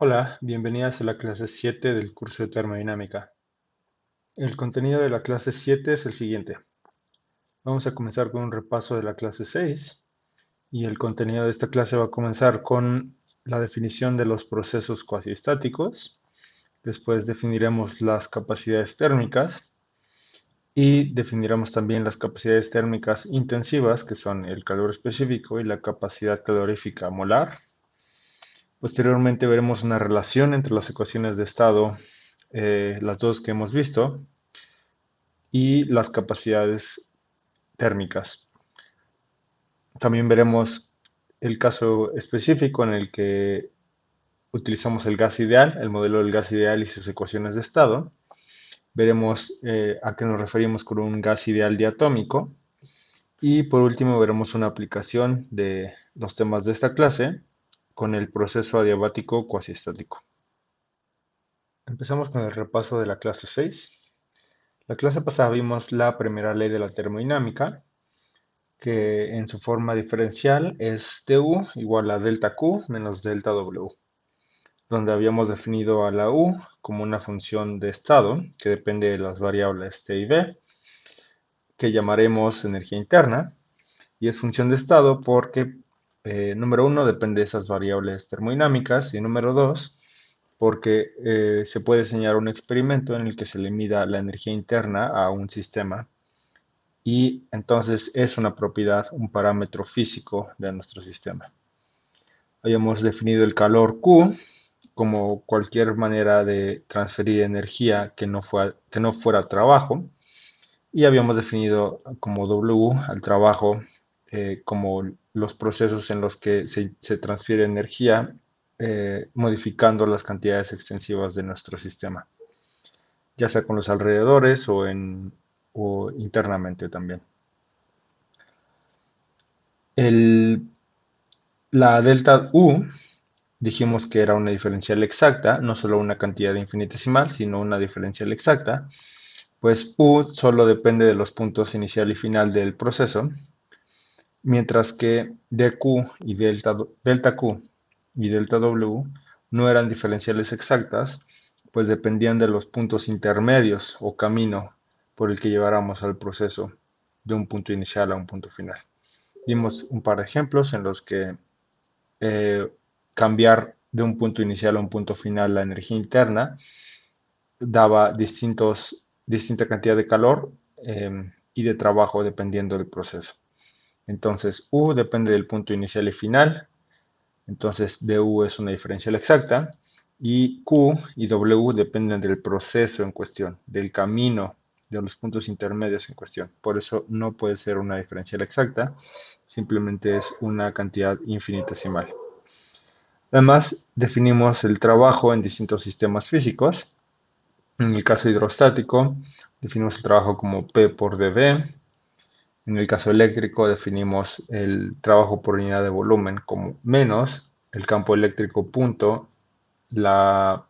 Hola, bienvenidas a la clase 7 del curso de termodinámica. El contenido de la clase 7 es el siguiente. Vamos a comenzar con un repaso de la clase 6 y el contenido de esta clase va a comenzar con la definición de los procesos cuasiestáticos. Después definiremos las capacidades térmicas y definiremos también las capacidades térmicas intensivas, que son el calor específico y la capacidad calorífica molar. Posteriormente veremos una relación entre las ecuaciones de estado, las dos que hemos visto, y las capacidades térmicas. También veremos el caso específico en el que utilizamos el gas ideal, el modelo del gas ideal y sus ecuaciones de estado. Veremos a qué nos referimos con un gas ideal diatómico. Y por último veremos una aplicación de los temas de esta clase con el proceso adiabático cuasiestático. Empezamos con el repaso de la clase 6. La clase pasada vimos la primera ley de la termodinámica, que en su forma diferencial es du igual a delta Q menos delta W, donde habíamos definido a la U como una función de estado que depende de las variables T y B, que llamaremos energía interna, y es función de estado porque, número uno, depende de esas variables termodinámicas, y número dos, porque se puede diseñar un experimento en el que se le mida la energía interna a un sistema y entonces es una propiedad, un parámetro físico de nuestro sistema. Habíamos definido el calor Q como cualquier manera de transferir energía que no fuera trabajo, y habíamos definido como W al trabajo como los procesos en los que se transfiere energía modificando las cantidades extensivas de nuestro sistema, ya sea con los alrededores o internamente también. El La delta U dijimos que era una diferencial exacta, no solo una cantidad infinitesimal, sino una diferencial exacta, pues U solo depende de los puntos inicial y final del proceso, mientras que dq y delta Q y delta W no eran diferenciales exactas, pues dependían de los puntos intermedios o camino por el que lleváramos al proceso de un punto inicial a un punto final. Vimos un par de ejemplos en los que eh, cambiar de un punto inicial a un punto final la energía interna daba distinta cantidad de calor y de trabajo dependiendo del proceso. Entonces, U depende del punto inicial y final, entonces du es una diferencial exacta, y Q y W dependen del proceso en cuestión, del camino de los puntos intermedios en cuestión. Por eso no puede ser una diferencial exacta, simplemente es una cantidad infinitesimal. Además, definimos el trabajo en distintos sistemas físicos. En el caso hidrostático, definimos el trabajo como P por dV. En el caso eléctrico, definimos el trabajo por unidad de volumen como menos el campo eléctrico punto la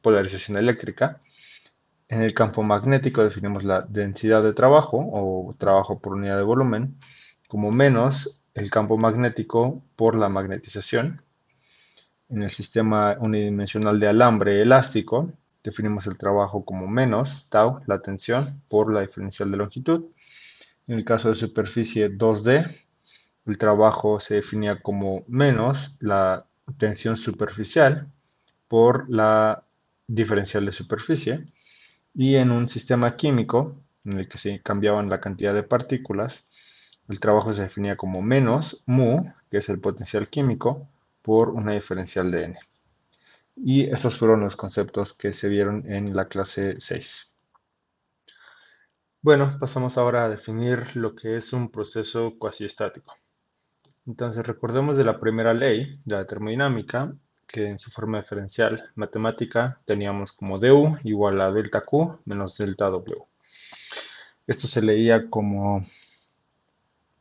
polarización eléctrica. En el campo magnético definimos la densidad de trabajo o trabajo por unidad de volumen como menos el campo magnético por la magnetización. En el sistema unidimensional de alambre elástico, definimos el trabajo como menos tau, la tensión, por la diferencial de longitud. En el caso de superficie 2D, el trabajo se definía como menos la tensión superficial por la diferencial de superficie. Y en un sistema químico, en el que se cambiaban la cantidad de partículas, el trabajo se definía como menos mu, que es el potencial químico, por una diferencial de n. Y estos fueron los conceptos que se vieron en la clase 6. Bueno, pasamos ahora a definir lo que es un proceso cuasiestático. Entonces, recordemos de la primera ley de la termodinámica, que en su forma diferencial matemática teníamos como du igual a delta Q menos delta W. Esto se leía como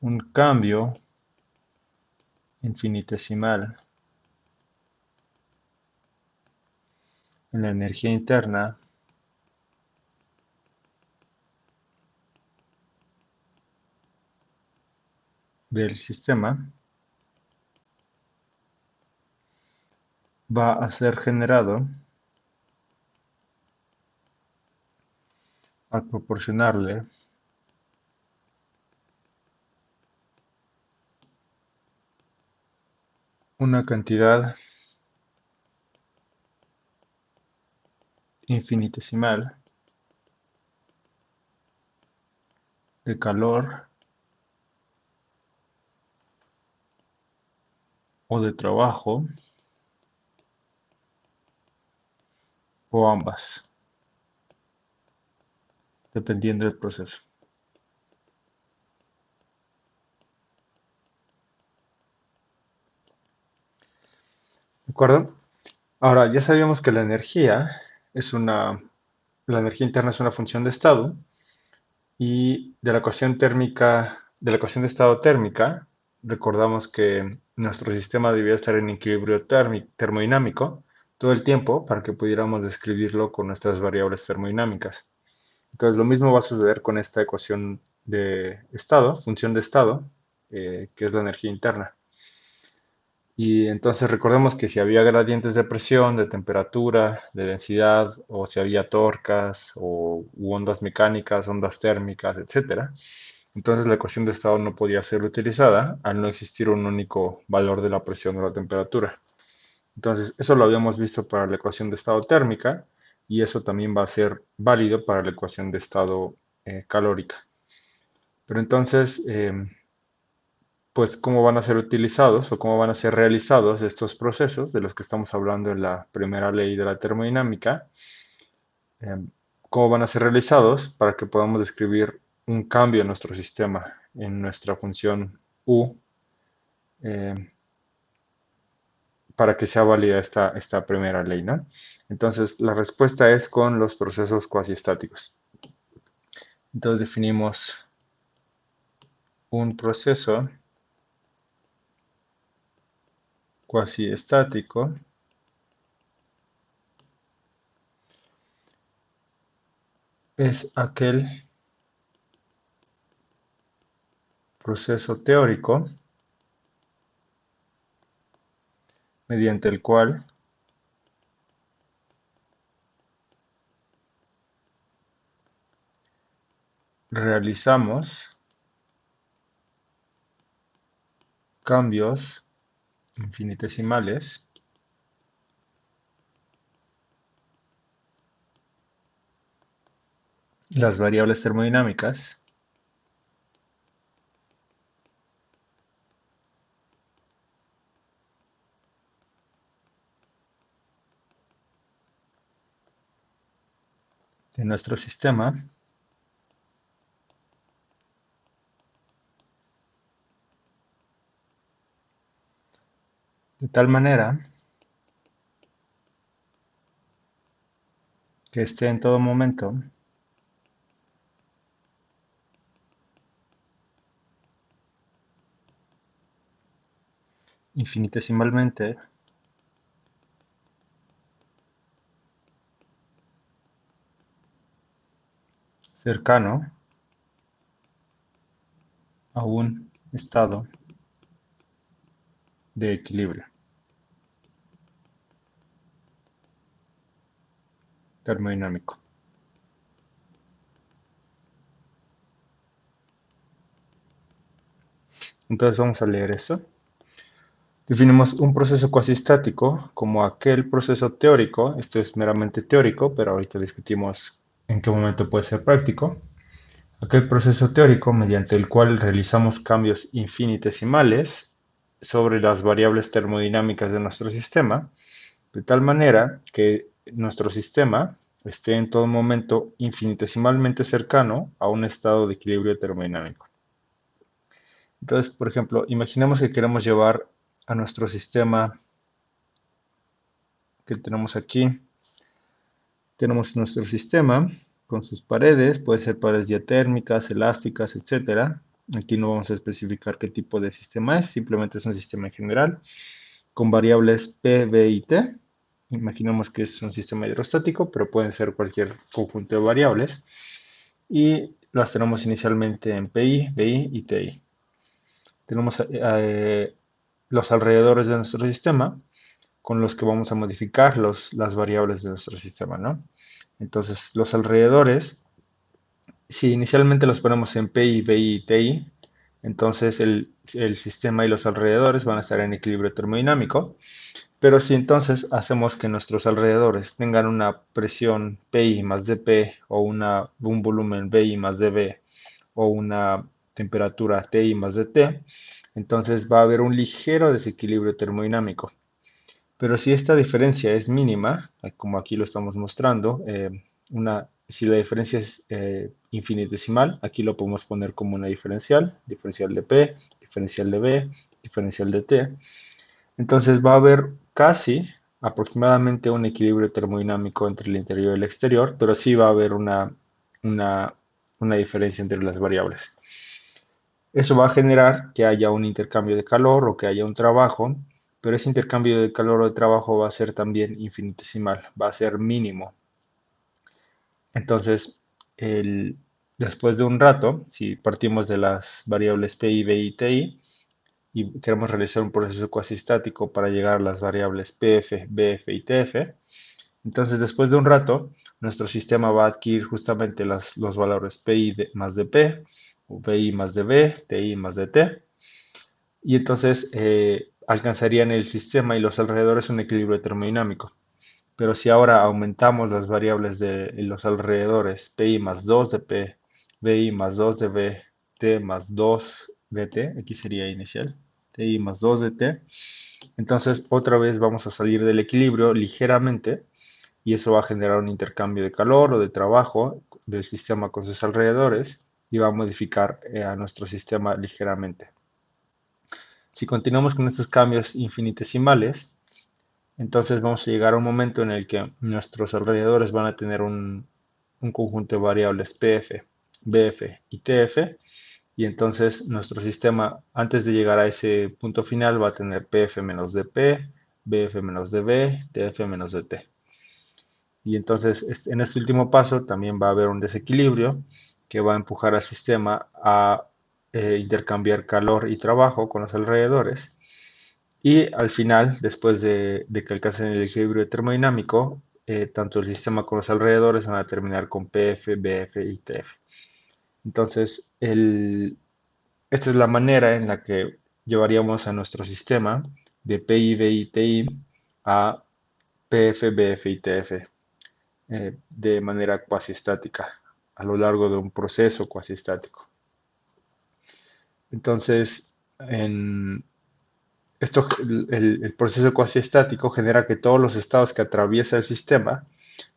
un cambio infinitesimal en la energía interna del sistema va a ser generado al proporcionarle una cantidad infinitesimal de calor o de trabajo o ambas, dependiendo del proceso. ¿De acuerdo? Ahora, ya sabíamos que la energía interna es una función de estado y de la ecuación térmica, de la ecuación de estado térmica, recordamos que nuestro sistema debía estar en equilibrio termodinámico todo el tiempo para que pudiéramos describirlo con nuestras variables termodinámicas. Entonces, lo mismo va a suceder con esta ecuación de estado, función de estado, que es la energía interna. Y entonces recordemos que si había gradientes de presión, de temperatura, de densidad, o si había torcas, u ondas mecánicas, ondas térmicas, etcétera, entonces la ecuación de estado no podía ser utilizada al no existir un único valor de la presión o la temperatura. Entonces, eso lo habíamos visto para la ecuación de estado térmica y eso también va a ser válido para la ecuación de estado calórica. Pero entonces, pues cómo van a ser utilizados o cómo van a ser realizados estos procesos de los que estamos hablando en la primera ley de la termodinámica, eh, cómo van a ser realizados para que podamos describir un cambio en nuestro sistema, en nuestra función U, eh, para que sea válida esta primera ley, ¿no? Entonces, la respuesta es con los procesos cuasiestáticos. Entonces, definimos un proceso cuasiestático es aquel proceso teórico mediante el cual realizamos cambios infinitesimales en las variables termodinámicas de nuestro sistema de tal manera que esté en todo momento infinitesimalmente cercano a un estado de equilibrio termodinámico. Entonces vamos a leer eso. Definimos un proceso cuasiestático como aquel proceso teórico, esto es meramente teórico, pero ahorita discutimos en qué momento puede ser práctico, aquel proceso teórico mediante el cual realizamos cambios infinitesimales sobre las variables termodinámicas de nuestro sistema, de tal manera que nuestro sistema esté en todo momento infinitesimalmente cercano a un estado de equilibrio termodinámico. Entonces, por ejemplo, imaginemos que queremos llevar a nuestro sistema que tenemos aquí. Tenemos nuestro sistema con sus paredes, puede ser paredes diatérmicas, elásticas, etcétera. Aquí no vamos a especificar qué tipo de sistema es, simplemente es un sistema en general con variables P, B y T. Imaginemos que es un sistema hidrostático, pero pueden ser cualquier conjunto de variables. Y las tenemos inicialmente en PI, BI y TI. Tenemos los alrededores de nuestro sistema con los que vamos a modificar las variables de nuestro sistema, ¿no? Entonces, los alrededores, si inicialmente los ponemos en PI, BI y TI, entonces el sistema y los alrededores van a estar en equilibrio termodinámico. Pero si entonces hacemos que nuestros alrededores tengan una presión PI más dP o un volumen BI más dV o una temperatura TI más dT, entonces va a haber un ligero desequilibrio termodinámico. Pero si esta diferencia es mínima, como aquí lo estamos mostrando, si la diferencia es infinitesimal, aquí lo podemos poner como una diferencial de P, diferencial de B, diferencial de T. Entonces va a haber casi aproximadamente un equilibrio termodinámico entre el interior y el exterior, pero sí va a haber una, una diferencia entre las variables. Eso va a generar que haya un intercambio de calor o que haya un trabajo, pero ese intercambio de calor o de trabajo va a ser también infinitesimal, va a ser mínimo. Entonces, después de un rato, si partimos de las variables PI, BI y TI, y queremos realizar un proceso cuasi estático para llegar a las variables PF, BF y TF, entonces después de un rato, nuestro sistema va a adquirir justamente los valores PI más de P, BI más de B, TI más de T, y entonces alcanzarían el sistema y los alrededores un equilibrio termodinámico. Pero si ahora aumentamos las variables de los alrededores, PI más 2 de P, BI más 2 de B, T más 2 de T, aquí sería inicial, TI más 2 de T, entonces otra vez vamos a salir del equilibrio ligeramente y eso va a generar un intercambio de calor o de trabajo del sistema con sus alrededores y va a modificar a nuestro sistema ligeramente. Si continuamos con estos cambios infinitesimales, entonces vamos a llegar a un momento en el que nuestros alrededores van a tener un conjunto de variables PF, BF y TF, y entonces nuestro sistema, antes de llegar a ese punto final, va a tener PF menos DP, BF menos DB, TF menos DT. Y entonces en este último paso también va a haber un desequilibrio que va a empujar al sistema a intercambiar calor y trabajo con los alrededores. Y al final, después de que alcancen el equilibrio termodinámico, tanto el sistema como los alrededores van a terminar con PF, BF y TF. Entonces, esta es la manera en la que llevaríamos a nuestro sistema de PI, BI, TI a PF, BF y TF de manera cuasi estática a lo largo de un proceso cuasi estático. Entonces, el proceso cuasi estático genera que todos los estados que atraviesa el sistema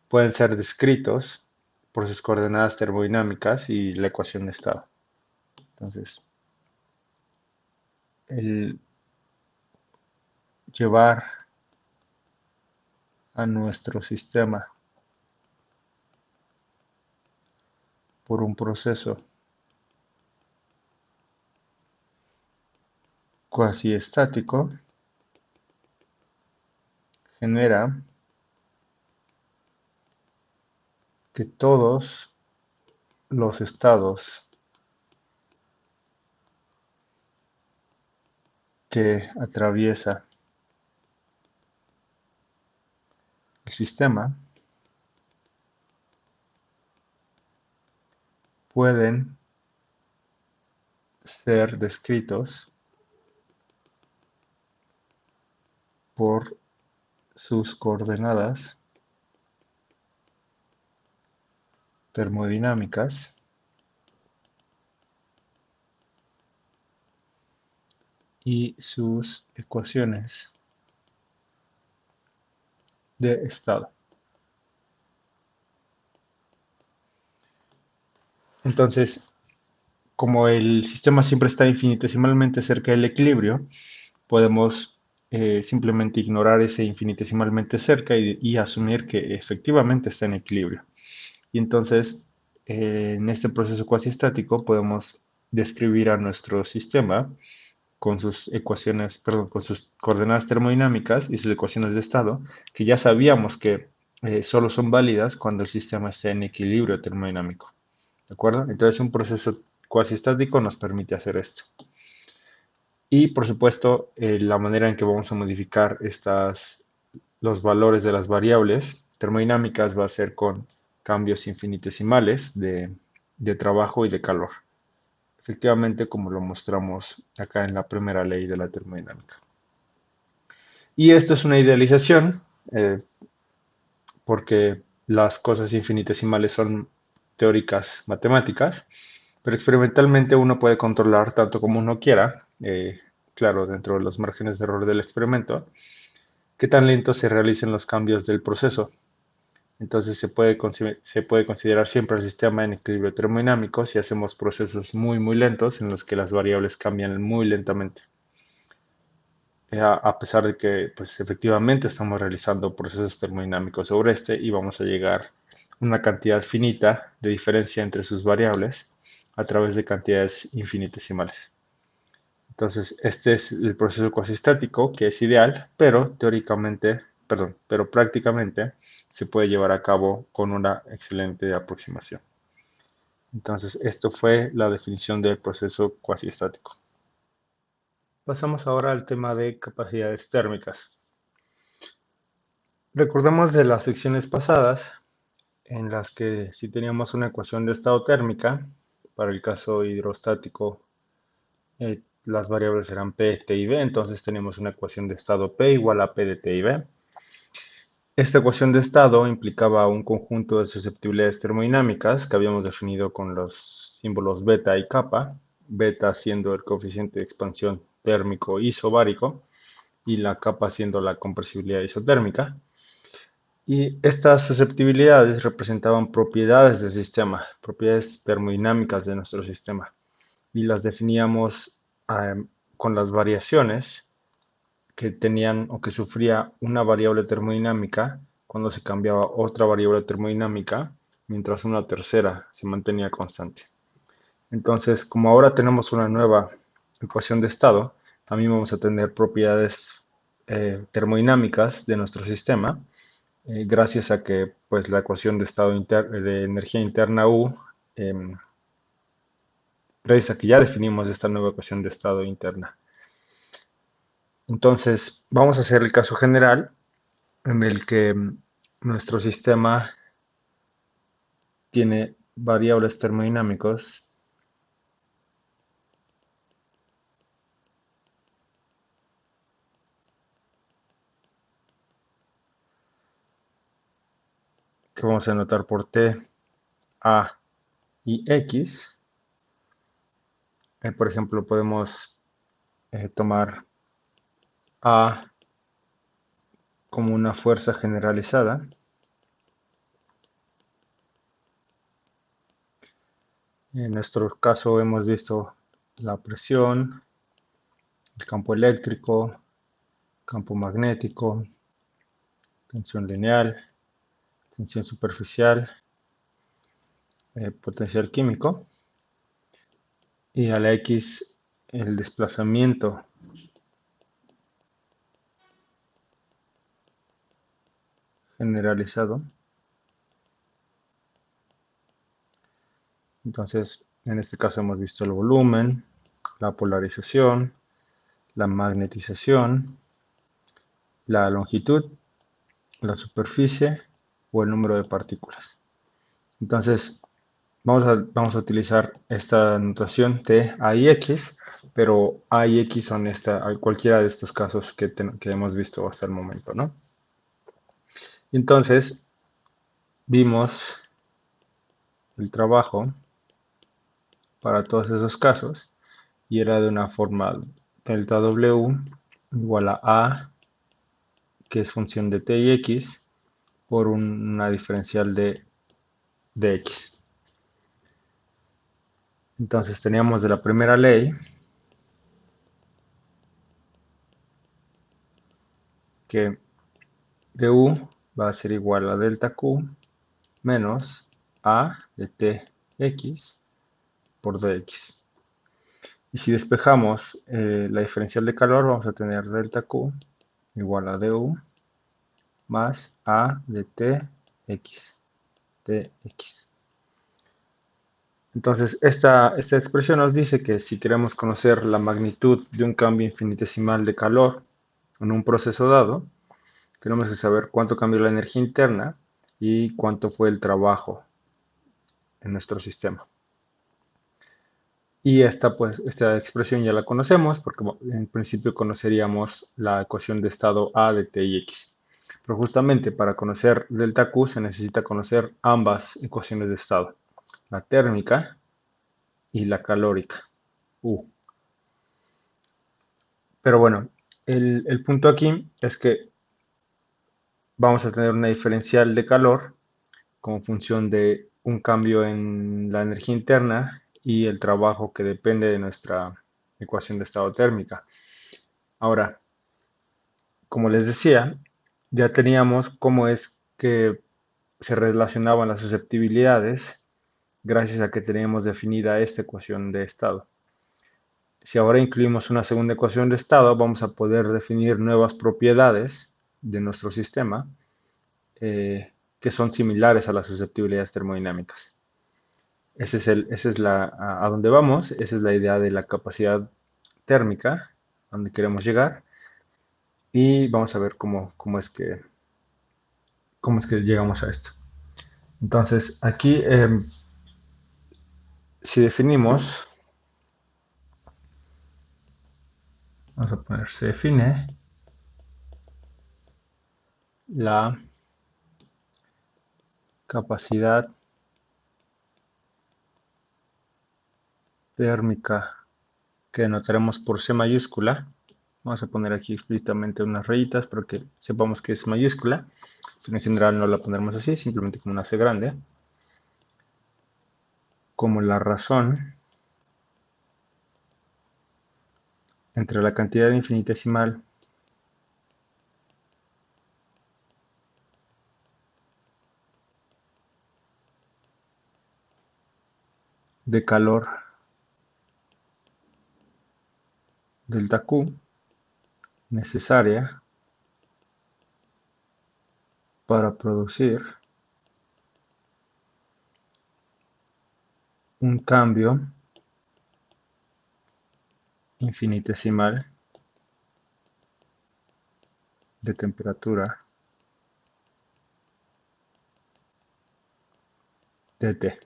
pueden ser descritos por sus coordenadas termodinámicas y la ecuación de estado. Entonces, el llevar a nuestro sistema por un proceso cuasi estático genera que todos los estados que atraviesa el sistema pueden ser descritos por sus coordenadas termodinámicas y sus ecuaciones de estado. Entonces, como el sistema siempre está infinitesimalmente cerca del equilibrio, podemos simplemente ignorar ese infinitesimalmente cerca y asumir que efectivamente está en equilibrio. Y entonces, en este proceso cuasi estático podemos describir a nuestro sistema con sus ecuaciones, perdón, con sus coordenadas termodinámicas y sus ecuaciones de estado, que ya sabíamos que solo son válidas cuando el sistema está en equilibrio termodinámico. ¿De acuerdo? Entonces un proceso cuasi estático nos permite hacer esto. Y por supuesto, la manera en que vamos a modificar los valores de las variables termodinámicas va a ser con cambios infinitesimales de trabajo y de calor. Efectivamente, como lo mostramos acá en la primera ley de la termodinámica. Y esto es una idealización, porque las cosas infinitesimales son teóricas matemáticas, pero experimentalmente uno puede controlar tanto como uno quiera, claro, dentro de los márgenes de error del experimento, qué tan lento se realicen los cambios del proceso. Entonces se puede considerar siempre el sistema en equilibrio termodinámico si hacemos procesos muy lentos en los que las variables cambian muy lentamente. A pesar de que pues, efectivamente estamos realizando procesos termodinámicos sobre este y vamos a llegar a una cantidad finita de diferencia entre sus variables a través de cantidades infinitesimales. Entonces, este es el proceso cuasistático, que es ideal, pero pero prácticamente se puede llevar a cabo con una excelente aproximación. Entonces, esto fue la definición del proceso cuasiestático. Pasamos ahora al tema de capacidades térmicas. Recordemos de las secciones pasadas en las que si teníamos una ecuación de estado térmica, para el caso hidrostático, las variables eran P, T y B, entonces tenemos una ecuación de estado P igual a P de T y B. Esta ecuación de estado implicaba un conjunto de susceptibilidades termodinámicas que habíamos definido con los símbolos beta y kappa, beta siendo el coeficiente de expansión térmico isobárico y la kappa siendo la compresibilidad isotérmica. Y estas susceptibilidades representaban propiedades del sistema, propiedades termodinámicas de nuestro sistema, y las definíamos con las variaciones que tenían o que sufría una variable termodinámica cuando se cambiaba otra variable termodinámica, mientras una tercera se mantenía constante. Entonces, como ahora tenemos una nueva ecuación de estado, también vamos a tener propiedades termodinámicas de nuestro sistema, gracias a que pues, la ecuación de estado de energía interna U, gracias a que ya definimos esta nueva ecuación de estado interna. Entonces, vamos a hacer el caso general en el que nuestro sistema tiene variables termodinámicos que vamos a anotar por T, A y X. Por ejemplo, podemos tomar A como una fuerza generalizada. En nuestro caso hemos visto la presión, el campo eléctrico, campo magnético, tensión lineal, tensión superficial, potencial químico, y a la X el desplazamiento generalizado. Entonces, en este caso hemos visto el volumen, la polarización, la magnetización, la longitud, la superficie o el número de partículas. Entonces, vamos a utilizar esta notación T, A y X, pero A y X son cualquiera de estos casos que hemos visto hasta el momento, ¿no? Entonces, vimos el trabajo para todos esos casos y era de una forma delta W igual a A, que es función de T y X, por una diferencial de X. Entonces teníamos de la primera ley que du va a ser igual a delta Q menos A de Tx por dx. Y si despejamos la diferencial de calor, vamos a tener delta Q igual a du más A de Tx. Entonces, esta expresión nos dice que si queremos conocer la magnitud de un cambio infinitesimal de calor en un proceso dado, tenemos que saber cuánto cambió la energía interna y cuánto fue el trabajo en nuestro sistema. Y esta expresión ya la conocemos porque en principio conoceríamos la ecuación de estado A de T y X. Pero justamente para conocer delta Q se necesita conocer ambas ecuaciones de estado, la térmica y la calórica, U. Pero bueno, el punto aquí es que vamos a tener una diferencial de calor como función de un cambio en la energía interna y el trabajo que depende de nuestra ecuación de estado térmica. Ahora, como les decía, ya teníamos cómo es que se relacionaban las susceptibilidades gracias a que teníamos definida esta ecuación de estado. Si ahora incluimos una segunda ecuación de estado, vamos a poder definir nuevas propiedades de nuestro sistema que son similares a las susceptibilidades termodinámicas. Esa es a donde vamos, esa es la idea de la capacidad térmica, a donde queremos llegar, y vamos a ver cómo es que llegamos a esto. Entonces, aquí, si definimos, vamos a poner, se define la capacidad térmica que denotaremos por C mayúscula. Vamos a poner aquí explícitamente unas rayitas para que sepamos que es mayúscula, pero en general no la pondremos así, simplemente como una C grande, como la razón entre la cantidad infinitesimal de calor delta Q necesaria para producir un cambio infinitesimal de temperatura dt.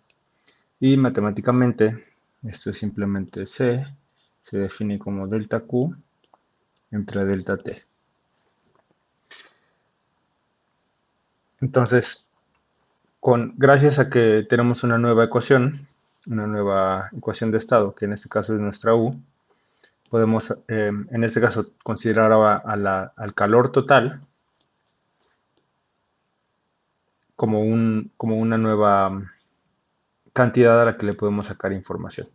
Y matemáticamente esto es simplemente C, se define como delta Q entre delta T. Entonces, gracias a que tenemos una nueva ecuación de estado, que en este caso es nuestra U, podemos en este caso considerar ahora al calor total como una nueva cantidad a la que le podemos sacar información.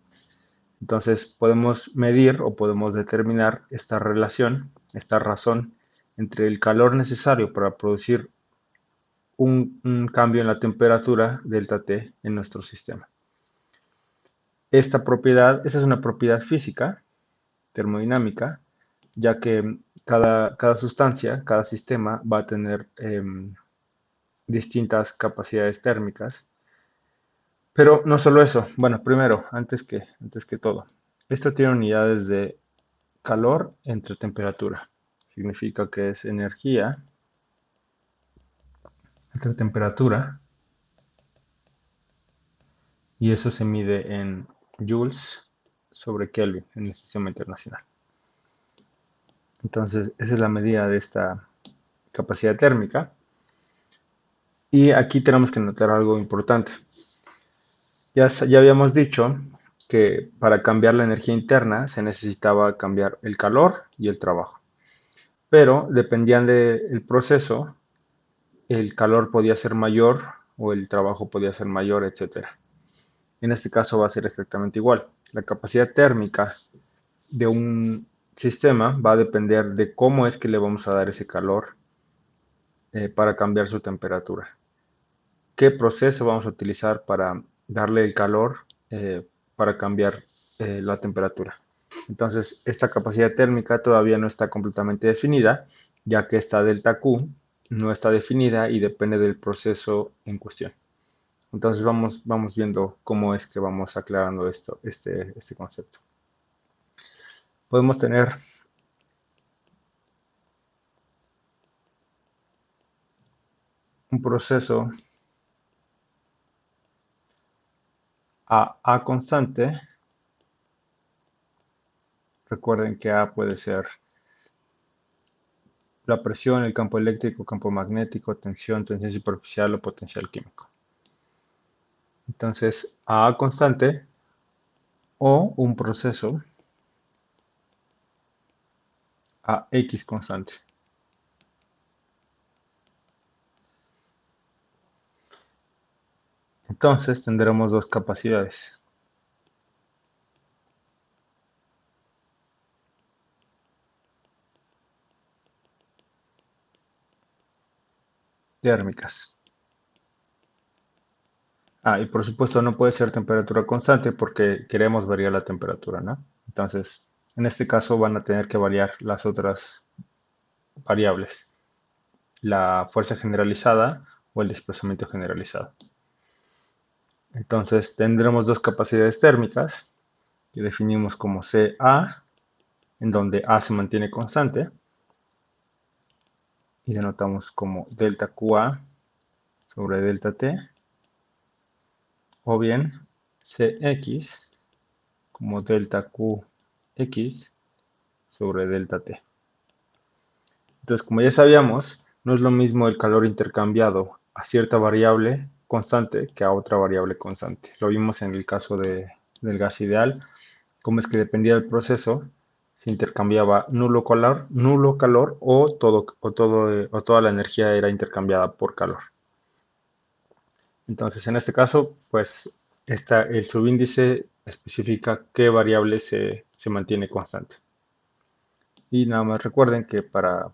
Entonces podemos medir o podemos determinar esta relación, esta razón entre el calor necesario para producir un cambio en la temperatura delta T en nuestro sistema. Esta es una propiedad física, termodinámica, ya que cada sustancia, cada sistema va a tener distintas capacidades térmicas. Pero no solo eso, bueno, primero, antes que todo, esto tiene unidades de calor entre temperatura. Significa que es energía entre temperatura y eso se mide en joules sobre Kelvin en el sistema internacional. Entonces, esa es la medida de esta capacidad térmica. Y aquí tenemos que notar algo importante. Ya habíamos dicho que para cambiar la energía interna se necesitaba cambiar el calor y el trabajo. Pero dependían del proceso, el calor podía ser mayor o el trabajo podía ser mayor, etcétera. En este caso va a ser exactamente igual. La capacidad térmica de un sistema va a depender de cómo es que le vamos a dar ese calor para cambiar su temperatura. ¿Qué proceso vamos a utilizar para darle el calor para cambiar la temperatura? Entonces, esta capacidad térmica todavía no está completamente definida, ya que esta delta Q no está definida y depende del proceso en cuestión. Entonces, vamos viendo cómo es que vamos aclarando este concepto. Podemos tener un proceso a constante. Recuerden que A puede ser la presión, el campo eléctrico, campo magnético, tensión, tensión superficial o potencial químico. Entonces, a constante o un proceso a X constante. Entonces tendremos dos capacidades térmicas. Y por supuesto no puede ser temperatura constante porque queremos variar la temperatura, ¿no? Entonces, en este caso van a tener que variar las otras variables, la fuerza generalizada o el desplazamiento generalizado. Entonces, tendremos dos capacidades térmicas que definimos como CA, en donde A se mantiene constante, y denotamos como delta QA sobre delta T, o bien Cx como delta Qx sobre delta T. Entonces, como ya sabíamos, no es lo mismo el calor intercambiado a cierta variable constante que a otra variable constante. Lo vimos en el caso del gas ideal, cómo es que dependía del proceso, se intercambiaba nulo calor o toda la energía era intercambiada por calor. Entonces, en este caso, pues el subíndice especifica qué variable se mantiene constante. Y nada más recuerden que para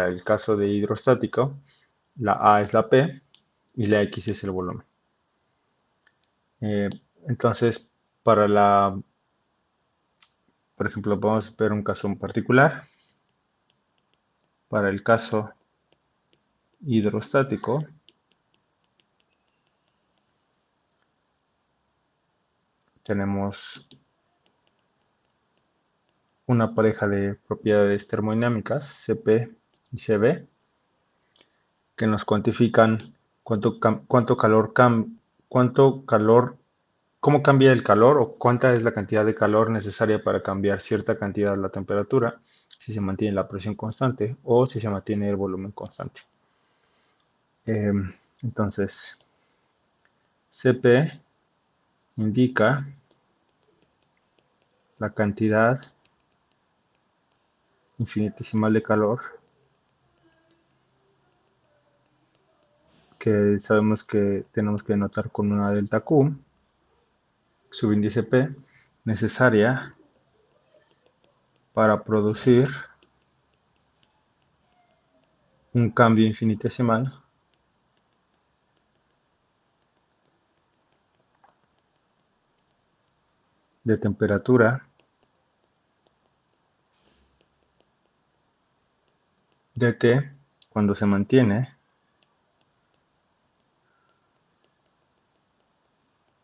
el caso de hidrostático, la A es la P y la X es el volumen. Eh, entonces, por ejemplo, vamos a ver un caso en particular. Para el caso hidrostático, tenemos una pareja de propiedades termodinámicas, Cp y Cv, que nos cuantifican cuánto calor, cómo cambia el calor o cuánta es la cantidad de calor necesaria para cambiar cierta cantidad de la temperatura, si se mantiene la presión constante o si se mantiene el volumen constante. Entonces, Cp indica la cantidad infinitesimal de calor que sabemos que tenemos que denotar con una delta Q, subíndice P, necesaria para producir un cambio infinitesimal de temperatura dt cuando se mantiene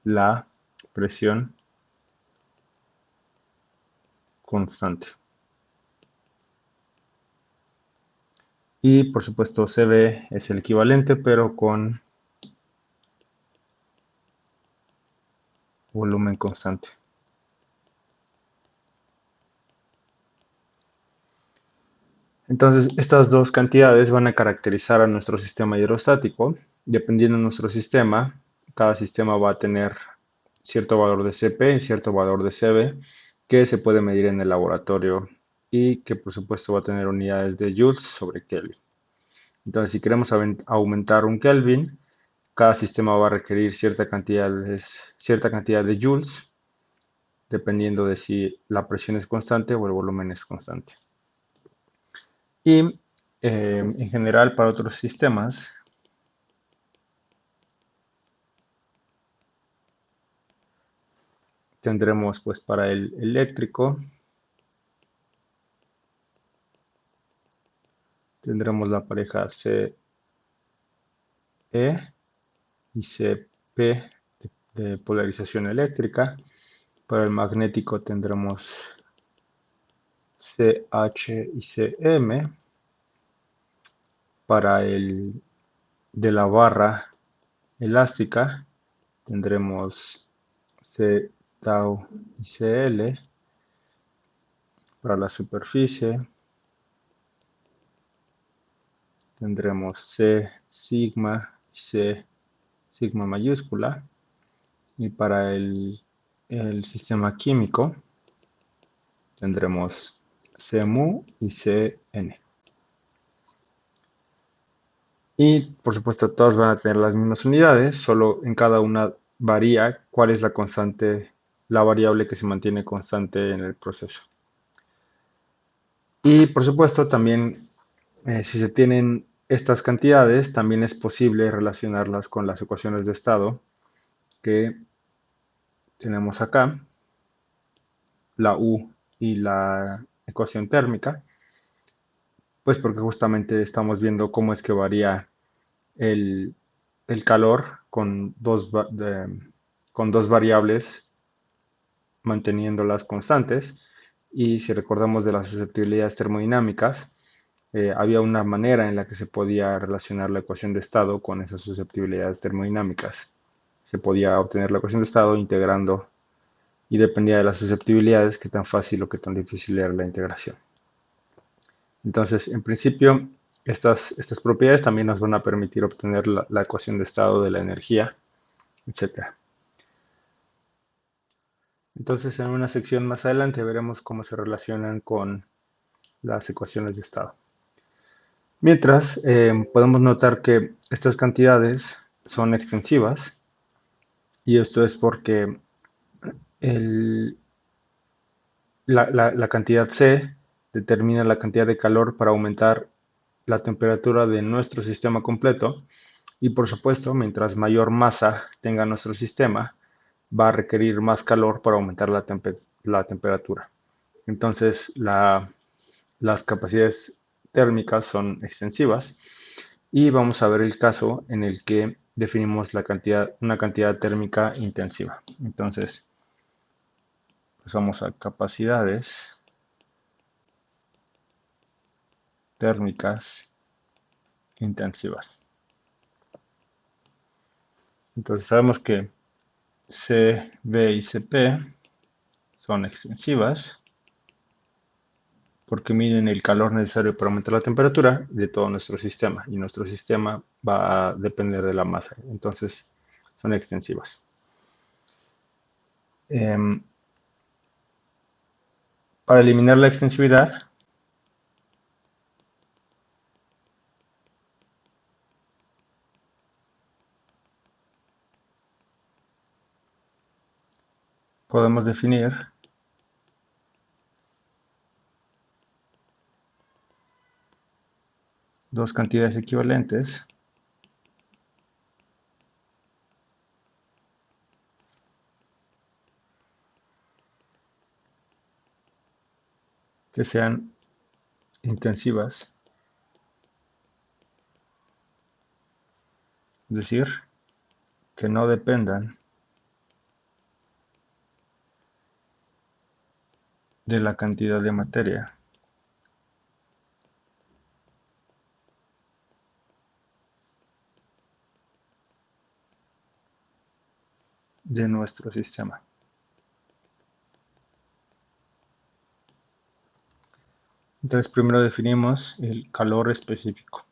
la presión constante. Y por supuesto Cv es el equivalente, pero con volumen constante. Entonces, estas dos cantidades van a caracterizar a nuestro sistema hidrostático. Dependiendo de nuestro sistema, cada sistema va a tener cierto valor de Cp y cierto valor de Cv que se puede medir en el laboratorio y que por supuesto va a tener unidades de joules sobre Kelvin. Entonces, si queremos aumentar un Kelvin, cada sistema va a requerir cierta cantidad de joules, dependiendo de si la presión es constante o el volumen es constante. Y en general para otros sistemas, tendremos pues para el eléctrico, tendremos la pareja CE y CP de polarización eléctrica. Para el magnético tendremos CH y CM. Para el de la barra elástica tendremos C tau y CL. Para la superficie tendremos C sigma y C sigma mayúscula. Y para el sistema químico tendremos C mu y Cn. Y por supuesto todas van a tener las mismas unidades, solo en cada una varía cuál es la constante, la variable que se mantiene constante en el proceso. Y por supuesto también si se tienen estas cantidades, también es posible relacionarlas con las ecuaciones de estado que tenemos acá, la U y la ecuación térmica, pues porque justamente estamos viendo cómo es que varía el, el calor con dos variables manteniéndolas constantes. Y si recordamos de las susceptibilidades termodinámicas, había una manera en la que se podía relacionar la ecuación de estado con esas susceptibilidades termodinámicas. Se podía obtener la ecuación de estado integrando y dependía de las susceptibilidades qué tan fácil o qué tan difícil era la integración. Entonces, en principio, estas propiedades también nos van a permitir obtener la ecuación de estado de la energía, etc. Entonces, en una sección más adelante veremos cómo se relacionan con las ecuaciones de estado. Mientras, podemos notar que estas cantidades son extensivas y esto es porque el- la cantidad C determina la cantidad de calor para aumentar la temperatura de nuestro sistema completo y por supuesto, mientras mayor masa tenga nuestro sistema, va a requerir más calor para aumentar la temperatura. Entonces, las capacidades térmicas son extensivas y vamos a ver el caso en el que definimos una cantidad térmica intensiva. Entonces, pues vamos a capacidades térmicas intensivas. Entonces sabemos que C, B y CP son extensivas porque miden el calor necesario para aumentar la temperatura de todo nuestro sistema y nuestro sistema va a depender de la masa. Entonces son extensivas. Em, para eliminar la extensividad, podemos definir dos cantidades equivalentes que sean intensivas, es decir, que no dependan de la cantidad de materia de nuestro sistema. Entonces primero definimos el calor específico.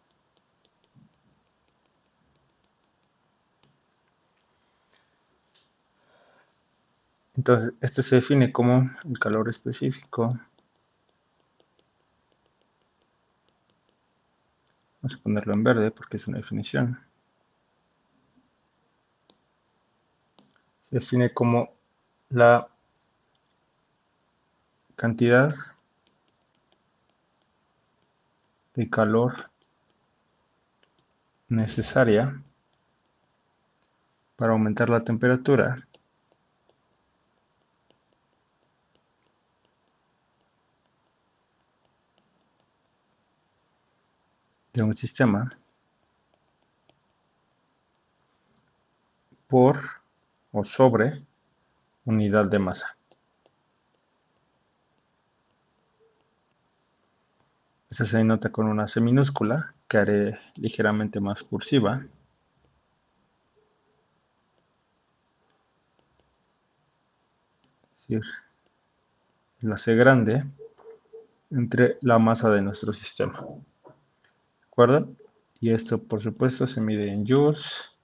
Entonces este se define como el calor específico. Vamos a ponerlo en verde porque es una definición. Se define como la cantidad de calor necesaria para aumentar la temperatura de un sistema por o sobre unidad de masa. Esta se denota con una C minúscula que haré ligeramente más cursiva. Es decir, la C grande entre la masa de nuestro sistema. ¿De acuerdo? Y esto, por supuesto, se mide en joules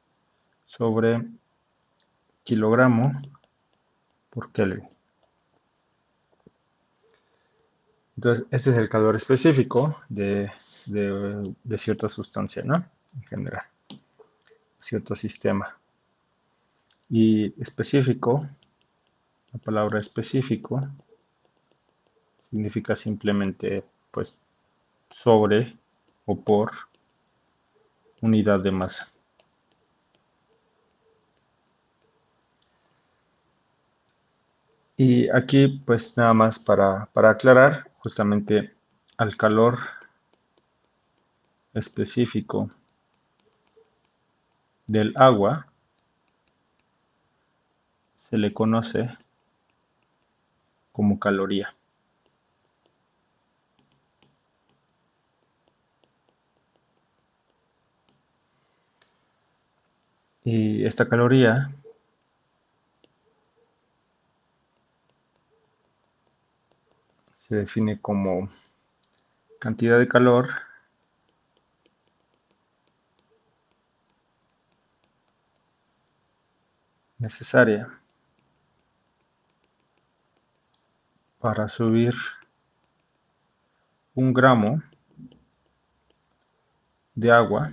sobre kilogramo por Kelvin. Entonces, este es el calor específico de cierta sustancia, ¿no? En general, cierto sistema. Y específico, la palabra específico significa simplemente, pues, sobre o por unidad de masa. Y aquí, pues, nada más para aclarar, justamente al calor específico del agua se le conoce como caloría. Y esta caloría se define como cantidad de calor necesaria para subir 1 gramo de agua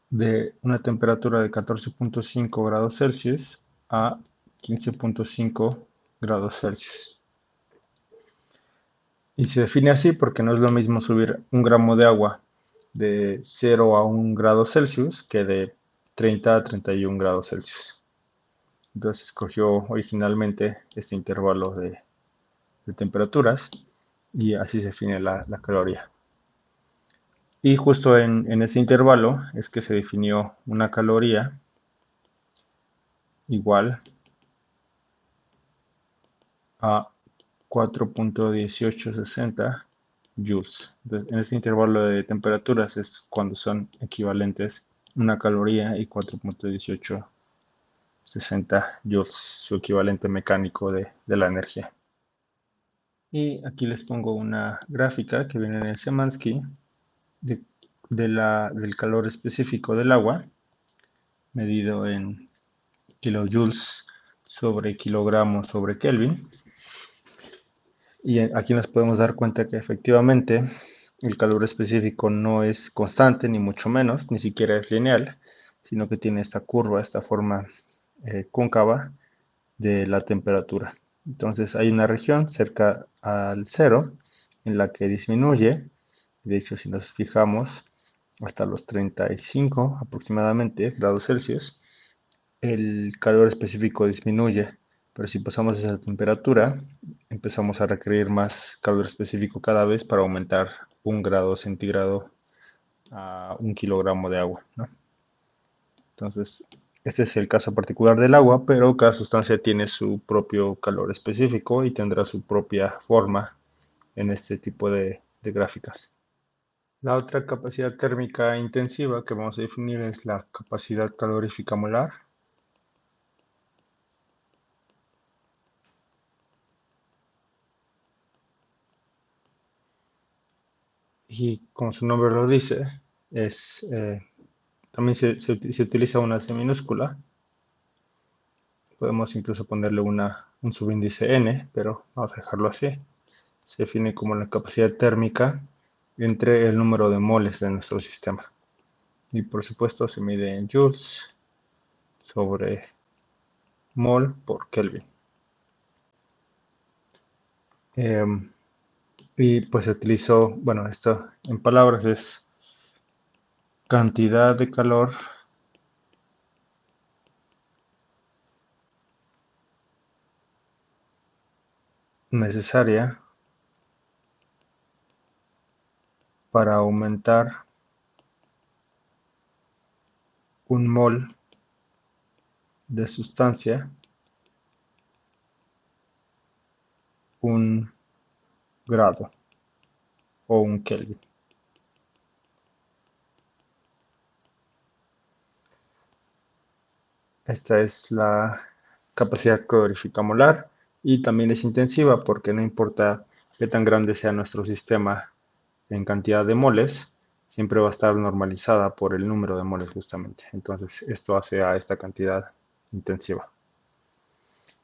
de una temperatura de 14.5 grados Celsius a 15.5 grados Celsius. Y se define así porque no es lo mismo subir 1 gramo de agua de 0 a 1 grado Celsius que de 30 a 31 grados Celsius. Entonces escogió originalmente este intervalo de temperaturas y así se define la caloría. Y justo en ese intervalo es que se definió una caloría igual a 4.1860 joules. Entonces, en ese intervalo de temperaturas es cuando son equivalentes una caloría y 4.1860 joules, su equivalente mecánico de la energía. Y aquí les pongo una gráfica que viene en el Semansky de, del calor específico del agua, medido en kilojoules sobre kilogramo sobre Kelvin. Y aquí nos podemos dar cuenta que efectivamente el calor específico no es constante, ni mucho menos, ni siquiera es lineal, sino que tiene esta curva, esta forma cóncava de la temperatura. Entonces hay una región cerca al cero en la que disminuye. De hecho, si nos fijamos hasta los 35 aproximadamente grados Celsius, el calor específico disminuye, pero si pasamos esa temperatura, empezamos a requerir más calor específico cada vez para aumentar 1 grado centígrado a 1 kilogramo de agua, ¿no? Entonces, este es el caso particular del agua, pero cada sustancia tiene su propio calor específico y tendrá su propia forma en este tipo de gráficas. La otra capacidad térmica intensiva que vamos a definir es la capacidad calorífica molar. Y como su nombre lo dice, es, también se utiliza una C minúscula. Podemos incluso ponerle un subíndice n, pero vamos a dejarlo así. Se define como la capacidad térmica entre el número de moles de nuestro sistema. Y por supuesto se mide en joules sobre mol por Kelvin. Y pues se utilizó, bueno, esto en palabras es cantidad de calor necesaria para aumentar 1 mol de sustancia un grado o un Kelvin. Esta es la capacidad calorífica molar y también es intensiva porque no importa qué tan grande sea nuestro sistema en cantidad de moles, siempre va a estar normalizada por el número de moles justamente. Entonces esto hace a esta cantidad intensiva.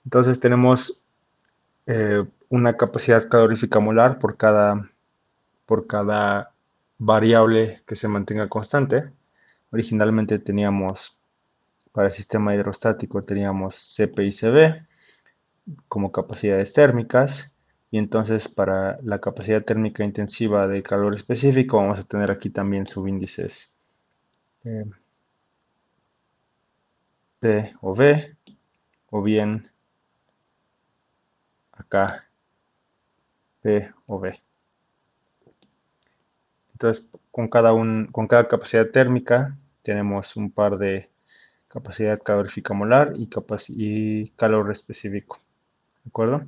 Entonces tenemos una capacidad calorífica molar por cada variable que se mantenga constante. Originalmente teníamos, para el sistema hidrostático, teníamos Cp y Cv como capacidades térmicas. Y entonces para la capacidad térmica intensiva de calor específico vamos a tener aquí también subíndices eh, P o V, o bien acá P o V. Entonces con cada capacidad térmica tenemos un par de capacidad calorífica molar y calor específico. ¿De acuerdo?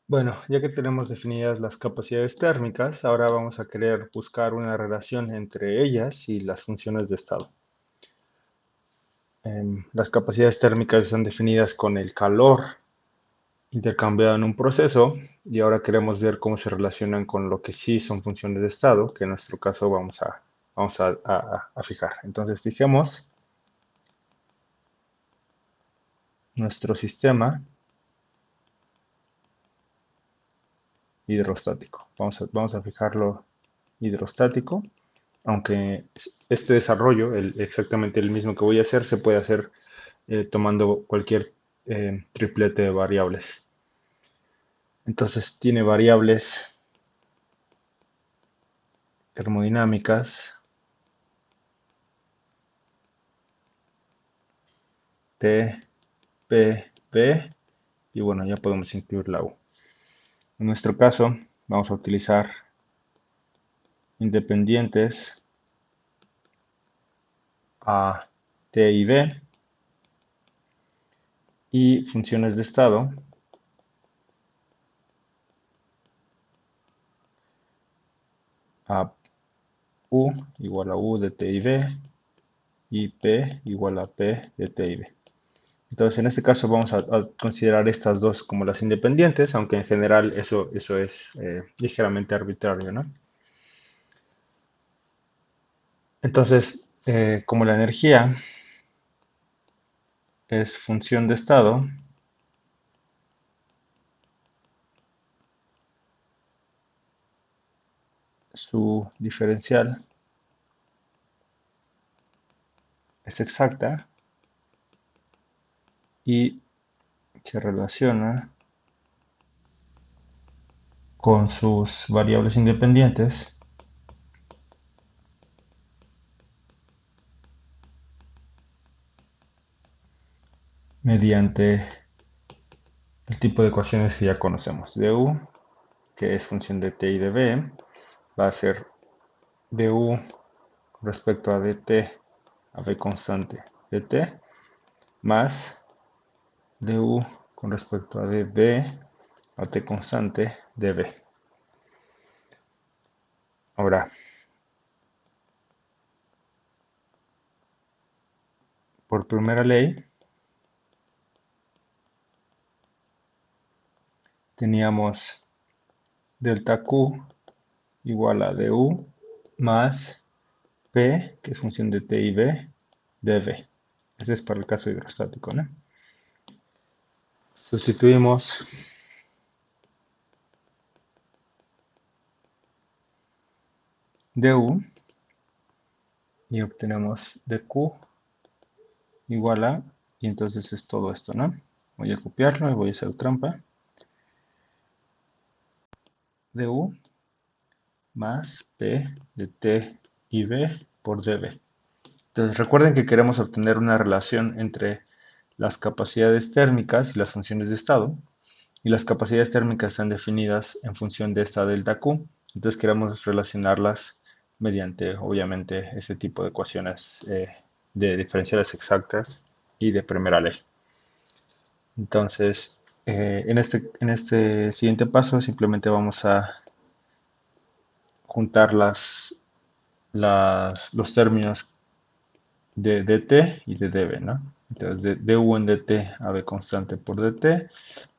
Bueno, ya que tenemos definidas las capacidades térmicas, ahora vamos a querer buscar una relación entre ellas y las funciones de estado. Las capacidades térmicas están definidas con el calor intercambiado en un proceso y ahora queremos ver cómo se relacionan con lo que sí son funciones de estado, que en nuestro caso vamos a fijar. Entonces fijemos nuestro sistema hidrostático. Vamos a fijarlo hidrostático, aunque este desarrollo, exactamente el mismo que voy a hacer, se puede hacer tomando cualquier triplete de variables. Entonces tiene variables termodinámicas T, P, V y bueno, ya podemos incluir la U. En nuestro caso vamos a utilizar independientes A, T y V y funciones de estado a U igual a U de T y V y P igual a P de T y V. Entonces, en este caso vamos a considerar estas dos como las independientes, aunque en general eso es ligeramente arbitrario, ¿no? Entonces, como la energía es función de estado, su diferencial es exacta y se relaciona con sus variables independientes mediante el tipo de ecuaciones que ya conocemos. Du, que es función de t y de v, va a ser du respecto a dt a v constante dt más du con respecto a dv a t constante dv. Ahora, por primera ley, teníamos delta Q igual a du más P, que es función de T y V, dV. Ese es para el caso hidrostático, ¿no? Sustituimos du y obtenemos dq igual a, y entonces es todo esto, ¿no? Voy a copiarlo y voy a hacer trampa. Du más P de T y V por dV. Entonces recuerden que queremos obtener una relación entre las capacidades térmicas y las funciones de estado. Y las capacidades térmicas están definidas en función de esta delta Q. Entonces queremos relacionarlas mediante, obviamente, ese tipo de ecuaciones de diferenciales exactas y de primera ley. Entonces, en este siguiente paso simplemente vamos a juntar los términos de dt y de db, ¿no? Entonces, du en dt, AB constante por dt,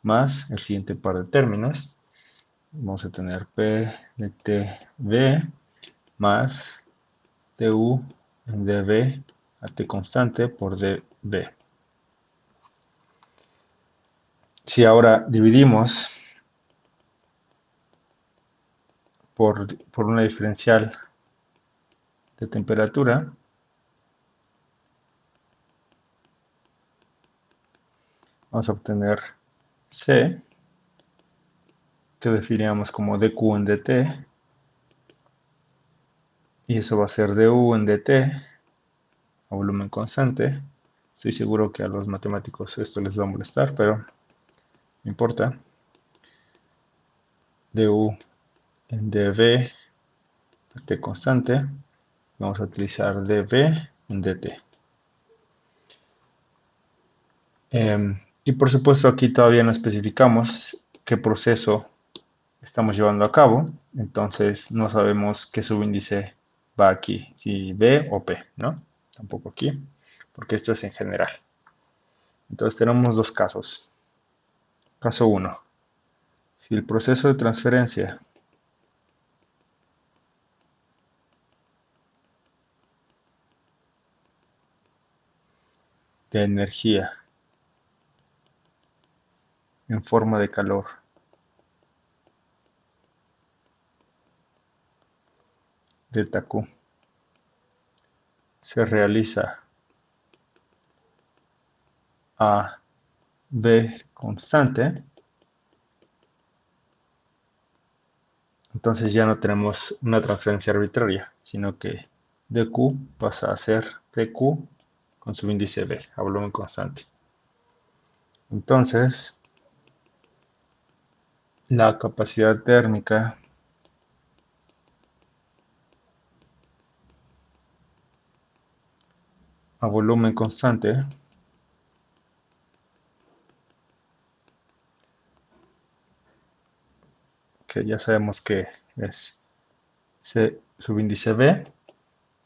más el siguiente par de términos. Vamos a tener p de tb más du en db a t constante por db. Si ahora dividimos por una diferencial de temperatura, vamos a obtener C, que definimos como dq en dt, y eso va a ser du en dt a volumen constante. Estoy seguro que a los matemáticos esto les va a molestar, pero no importa. Du en dv a t constante, vamos a utilizar dv en dt. Y por supuesto aquí todavía no especificamos qué proceso estamos llevando a cabo, entonces no sabemos qué subíndice va aquí, si B o P, ¿no? Tampoco aquí, porque esto es en general. Entonces tenemos dos casos. Caso 1. Si el proceso de transferencia de energía en forma de calor delta Q se realiza a B constante, entonces ya no tenemos una transferencia arbitraria, sino que dq pasa a ser dq con su índice B, a volumen constante. Entonces, la capacidad térmica a volumen constante que ya sabemos que es C subíndice B,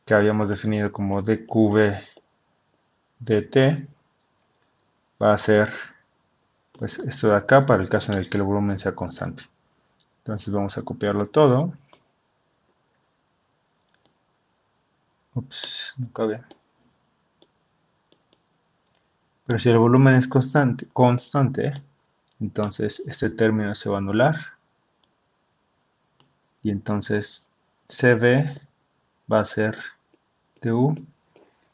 que habíamos definido como dqv dt, va a ser pues esto de acá para el caso en el que el volumen sea constante. Entonces vamos a copiarlo todo. Ups, no cabe. Pero si el volumen es constante, entonces este término se va a anular. Y entonces Cv va a ser du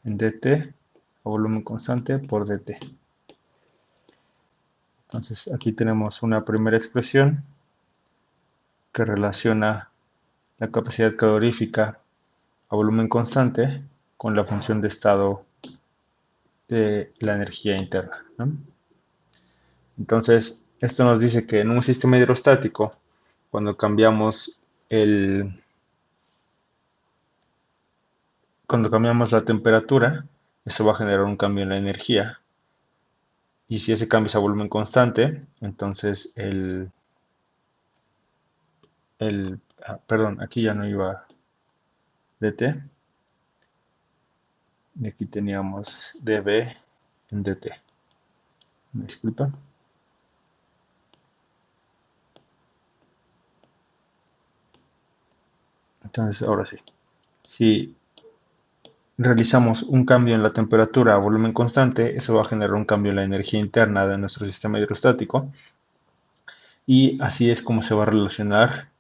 en dt a volumen constante por dt. Entonces aquí tenemos una primera expresión que relaciona la capacidad calorífica a volumen constante con la función de estado de la energía interna, ¿no? Entonces, esto nos dice que en un sistema hidrostático, cuando el, cuando cambiamos la temperatura, eso va a generar un cambio en la energía. Y si ese cambio es a volumen constante, entonces perdón, aquí ya no iba dt, y aquí teníamos dB en dt. Me disculpa. Entonces, ahora sí. Si realizamos un cambio en la temperatura a volumen constante, eso va a generar un cambio en la energía interna de nuestro sistema hidrostático. Y así es como se va a relacionar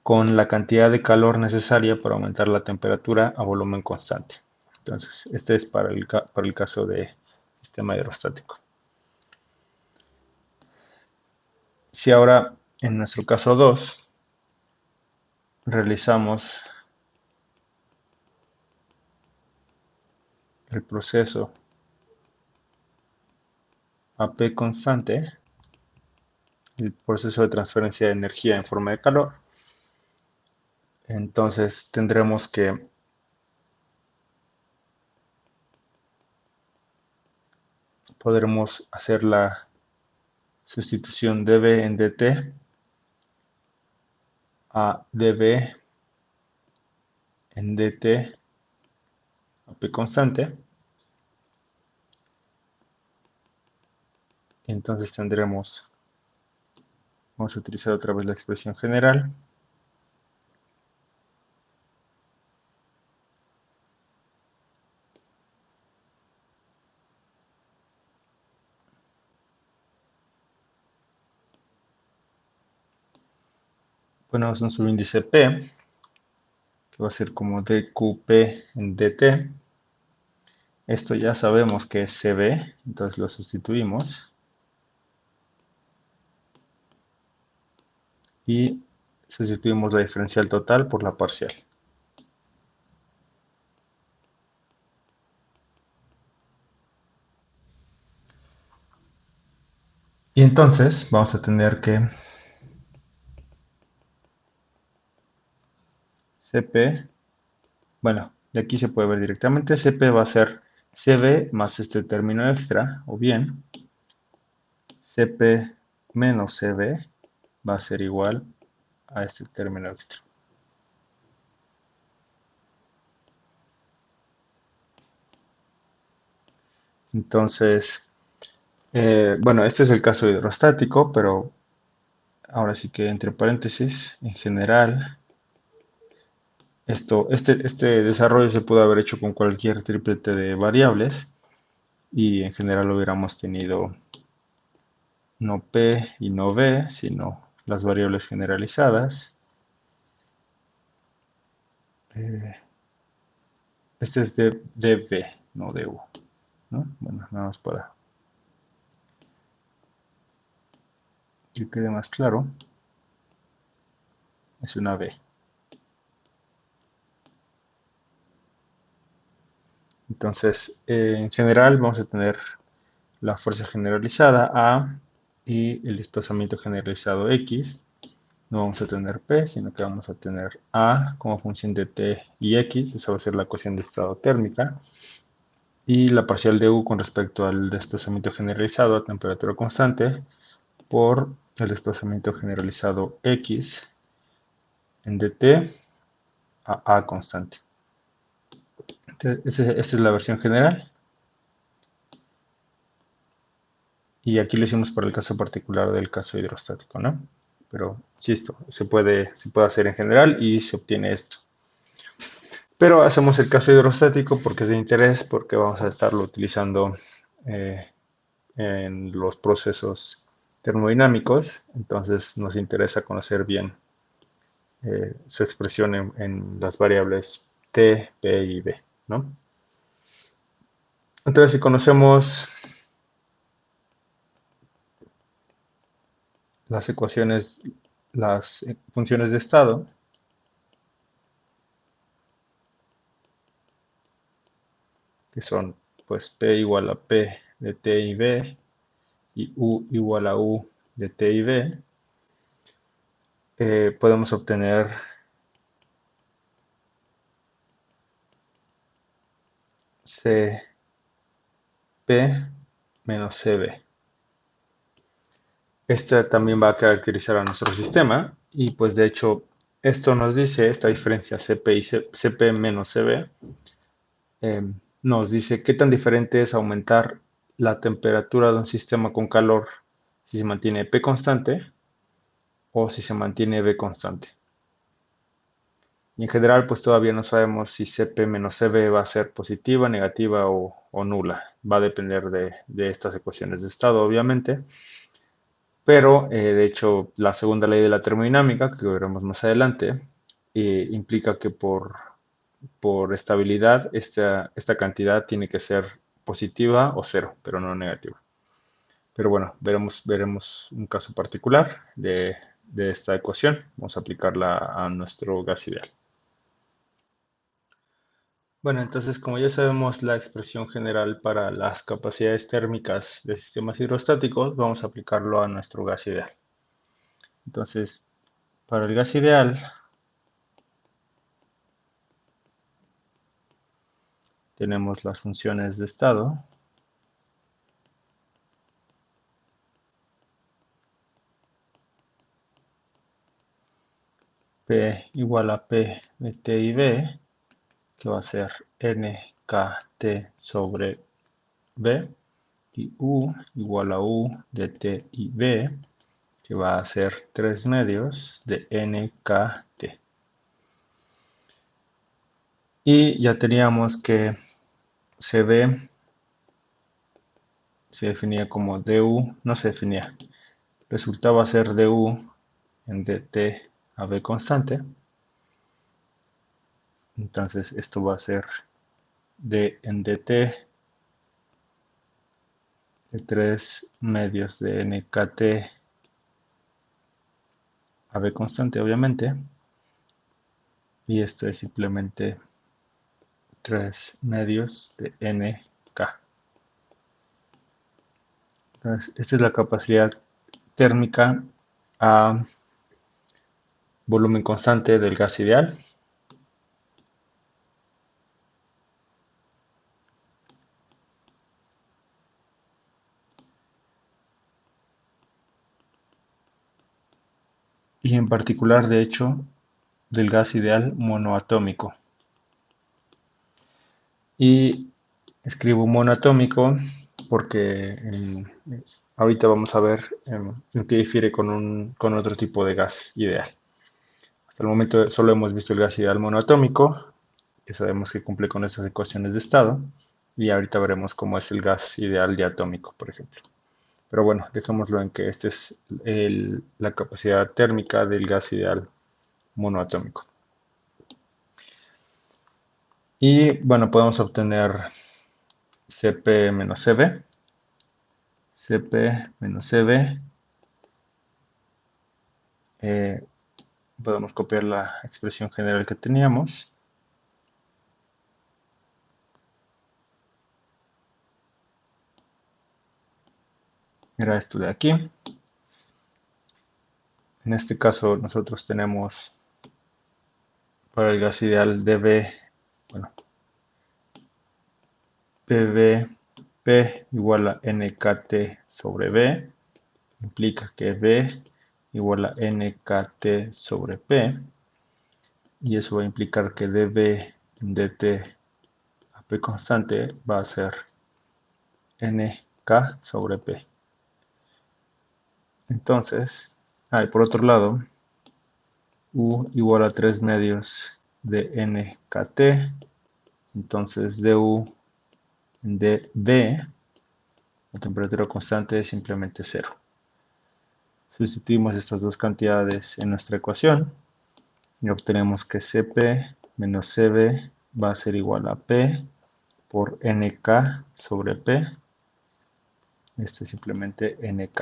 con la cantidad de calor necesaria para aumentar la temperatura a volumen constante. Entonces, este es para el caso de sistema hidrostático. Si ahora, en nuestro caso 2, realizamos el proceso a P constante, el proceso de transferencia de energía en forma de calor, entonces tendremos que podremos hacer la sustitución dB en dt a dB en dt a p constante. Entonces tendremos, vamos a utilizar otra vez la expresión general. Ponemos un subíndice p, que va a ser como dqp en dt. Esto ya sabemos que es cb, entonces lo sustituimos. Y sustituimos la diferencial total por la parcial. Y entonces vamos a tener que Cp, bueno, de aquí se puede ver directamente, Cp va a ser Cb más este término extra, o bien Cp menos Cb va a ser igual a este término extra. Entonces, bueno, este es el caso hidrostático, pero ahora sí que entre paréntesis, en general, este desarrollo se pudo haber hecho con cualquier triplete de variables y en general hubiéramos tenido no P y no V, sino las variables generalizadas. Eh, este es de V, no de U, ¿no? Bueno, nada más para que quede más claro, es una V. Entonces, en general vamos a tener la fuerza generalizada A y el desplazamiento generalizado X. No vamos a tener P, sino que vamos a tener A como función de T y X. Esa va a ser la ecuación de estado térmica. Y la parcial de U con respecto al desplazamiento generalizado a temperatura constante por el desplazamiento generalizado X en dt a constante. Entonces, esta es la versión general. Y aquí lo hicimos por el caso particular del caso hidrostático, ¿no? Pero, insisto, se puede hacer en general y se obtiene esto. Pero hacemos el caso hidrostático porque es de interés, porque vamos a estarlo utilizando eh, en los procesos termodinámicos. Entonces nos interesa conocer bien su expresión en las variables t, p y b, ¿no? Entonces, si conocemos las ecuaciones, las funciones de estado, que son pues P igual a P de T y B y U igual a U de T y B, podemos obtener CP menos CB. Esta también va a caracterizar a nuestro sistema y pues de hecho esto nos dice, esta diferencia CP y CP menos CB, eh, nos dice qué tan diferente es aumentar la temperatura de un sistema con calor si se mantiene P constante o si se mantiene B constante. Y en general, pues todavía no sabemos si CP menos CB va a ser positiva, negativa o nula. Va a depender de estas ecuaciones de estado, obviamente. Pero, de hecho, la segunda ley de la termodinámica, que veremos más adelante, implica que por estabilidad esta cantidad tiene que ser positiva o cero, pero no negativa. Pero bueno, veremos un caso particular de esta ecuación. Vamos a aplicarla a nuestro gas ideal. Bueno, entonces como ya sabemos la expresión general para las capacidades térmicas de sistemas hidrostáticos, vamos a aplicarlo a nuestro gas ideal. Entonces, para el gas ideal tenemos las funciones de estado P igual a P de T y B, que va a ser NKT sobre B, y U igual a U de T y B, que va a ser 3 medios de NKT. Y ya teníamos que CB se definía como DU, no se definía, resultaba ser DU en DT a B constante. Entonces esto va a ser D en DT de 3 medios de NKT a B constante, obviamente. Y esto es simplemente 3 medios de NK. Entonces, esta es la capacidad térmica a volumen constante del gas ideal. Y en particular, de hecho, del gas ideal monoatómico. Y escribo monoatómico porque ahorita vamos a ver en qué difiere con otro tipo de gas ideal. Hasta el momento solo hemos visto el gas ideal monoatómico, que sabemos que cumple con estas ecuaciones de estado, y ahorita veremos cómo es el gas ideal diatómico, por ejemplo. Pero bueno, dejémoslo en que esta es la capacidad térmica del gas ideal monoatómico. Y bueno, podemos obtener Cp menos Cv. Cp menos Cv. Podemos copiar la expresión general que teníamos. Era esto de aquí. En este caso nosotros tenemos para el gas ideal dB, bueno, PV, P igual a NKT sobre B, implica que B igual a NKT sobre P, y eso va a implicar que dB dt a P constante va a ser NK sobre P. Entonces, por otro lado, U igual a 3 medios de NKT, entonces du en dB, la temperatura constante es simplemente 0. Sustituimos estas dos cantidades en nuestra ecuación y obtenemos que Cp menos Cv va a ser igual a P por NK sobre P. Esto es simplemente NK.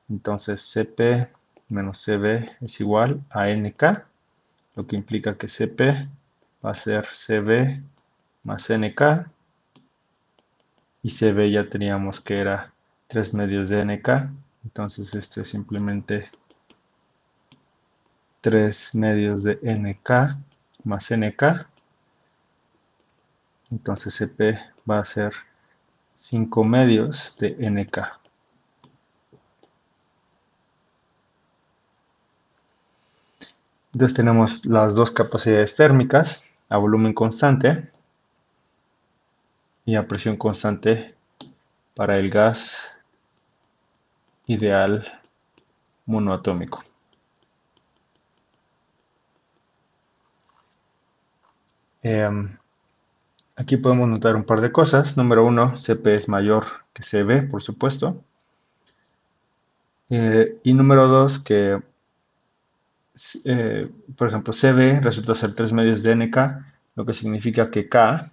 Entonces Cp menos Cv es igual a NK, lo que implica que Cp va a ser Cv más NK, y Cv ya teníamos que era 3 medios de NK, entonces esto es simplemente 3 medios de NK más NK, entonces Cp va a ser 5 medios de NK. Entonces tenemos las dos capacidades térmicas a volumen constante y a presión constante para el gas ideal monoatómico. Aquí podemos notar un par de cosas. Número 1, Cp es mayor que Cv, por supuesto. Y número 2, que por ejemplo Cv resulta ser 3 medios de Nk, lo que significa que K,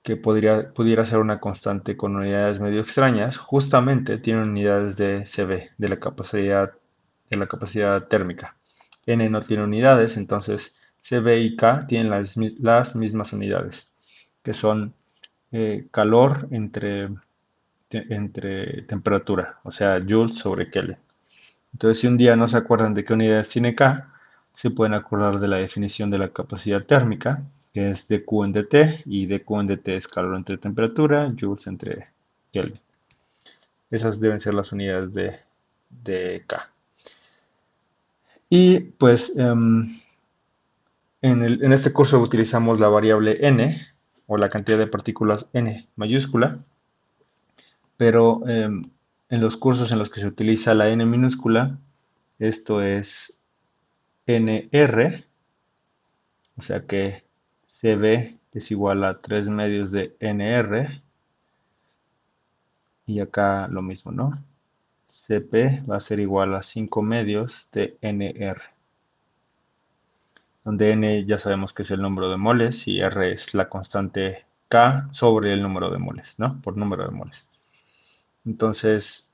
que pudiera ser una constante con unidades medio extrañas, justamente tiene unidades de Cv, de la capacidad térmica. N no tiene unidades, entonces Cv y K tienen las mismas unidades, que son calor entre temperatura, o sea, joules sobre Kelvin. Entonces, si un día no se acuerdan de qué unidades tiene K, se pueden acordar de la definición de la capacidad térmica, que es dQ en dt, y dQ en dt es calor entre temperatura, joules entre Kelvin. Esas deben ser las unidades de K. Y pues en este curso utilizamos la variable n o la cantidad de partículas n mayúscula, pero en los cursos en los que se utiliza la n minúscula, esto es nr, o sea que cb es igual a 3 medios de nr, y acá lo mismo, ¿no? Cp va a ser igual a 5 medios de nr, donde n ya sabemos que es el número de moles y r es la constante K sobre el número de moles, ¿no? Por número de moles. Entonces,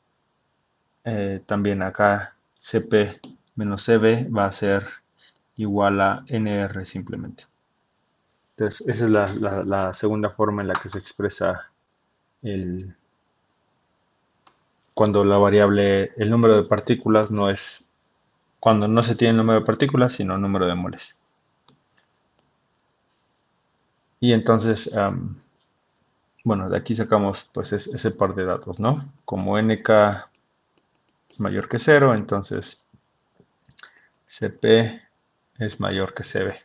también acá Cp menos Cv va a ser igual a nr simplemente. Entonces, esa es la segunda forma en la que se expresa el, cuando la variable, el número de partículas no es, cuando no se tiene el número de partículas, sino el número de moles. Y entonces, bueno, de aquí sacamos pues ese par de datos, ¿no? Como nk es mayor que cero, entonces Cp es mayor que Cv.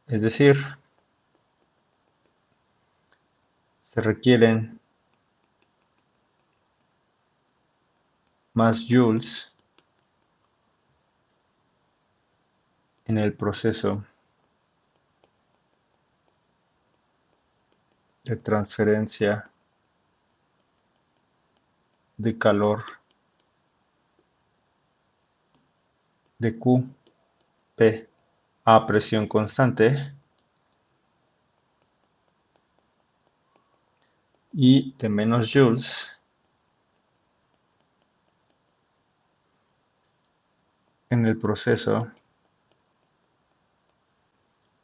Es decir, se requieren más joules en el proceso de transferencia de calor de Qp a presión constante y de menos joules en el proceso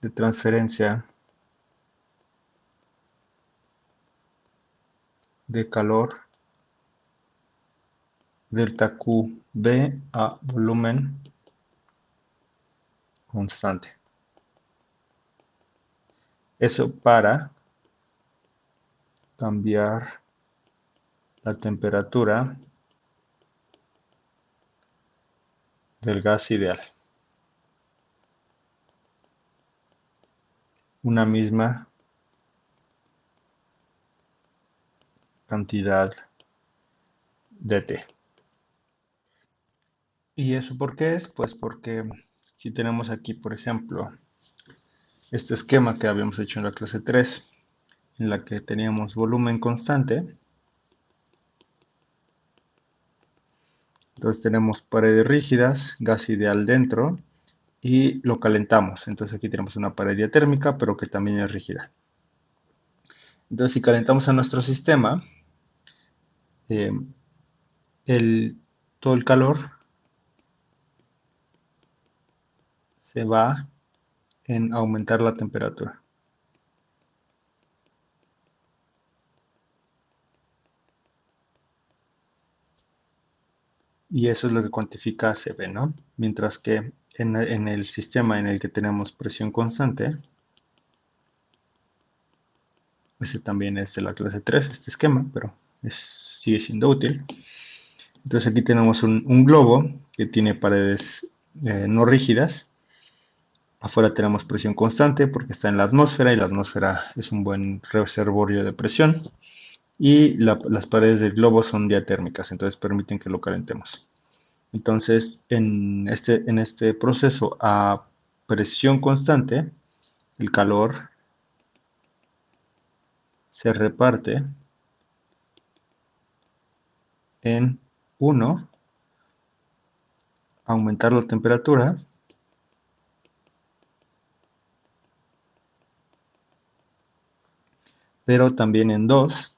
de transferencia de calor delta QB a volumen constante. Eso para cambiar la temperatura del gas ideal. Una misma cantidad de T. ¿Y eso por qué es? Pues porque si tenemos aquí, por ejemplo, este esquema que habíamos hecho en la clase 3, en la que teníamos volumen constante, entonces tenemos paredes rígidas, gas ideal dentro, y lo calentamos. Entonces aquí tenemos una pared diatérmica, pero que también es rígida. Entonces si calentamos a nuestro sistema, eh, todo el calor se va en aumentar la temperatura. Y eso es lo que cuantifica CB, ¿no? Mientras que en el sistema en el que tenemos presión constante, ese también es de la clase 3, este esquema, pero sigue siendo útil. Entonces aquí tenemos un globo que tiene paredes no rígidas. Afuera tenemos presión constante porque está en la atmósfera y la atmósfera es un buen reservorio de presión. Y las paredes del globo son diatérmicas, entonces permiten que lo calentemos. Entonces, en este proceso a presión constante, el calor se reparte en 1, aumentar la temperatura, pero también en 2,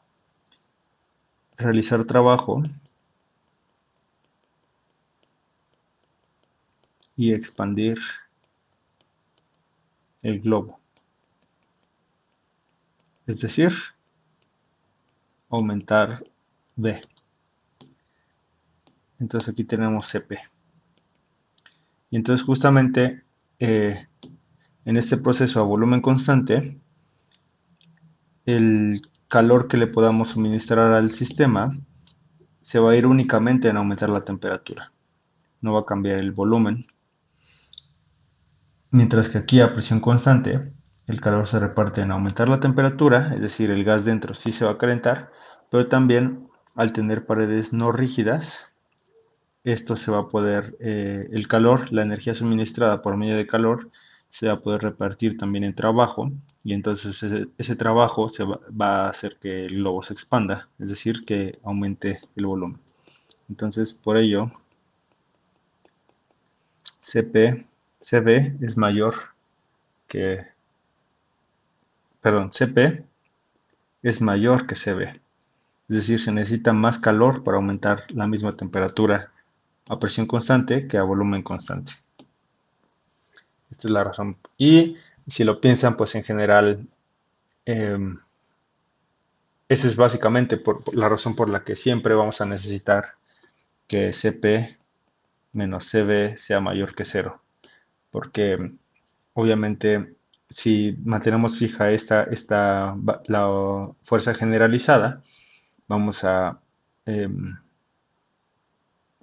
realizar trabajo y expandir el globo. Es decir, aumentar V. Entonces aquí tenemos Cp. Y entonces justamente en este proceso a volumen constante, el calor que le podamos suministrar al sistema se va a ir únicamente en aumentar la temperatura. no va a cambiar el volumen. Mientras que aquí a presión constante, el calor se reparte en aumentar la temperatura, es decir, el gas dentro sí se va a calentar, pero también al tener paredes no rígidas, esto se va a poder, el calor, la energía suministrada por medio de calor, se va a poder repartir también en trabajo, y entonces ese trabajo va a hacer que el globo se expanda, es decir, que aumente el volumen. Entonces, por ello, CB es mayor que, perdón, CP es mayor que CB. Es decir, se necesita más calor para aumentar la misma temperatura a presión constante que a volumen constante. Esta es la razón. Y si lo piensan, pues en general, eh, esa es básicamente por la razón por la que siempre vamos a necesitar que CP menos CB sea mayor que cero. Porque obviamente si mantenemos fija la fuerza generalizada, vamos a, em,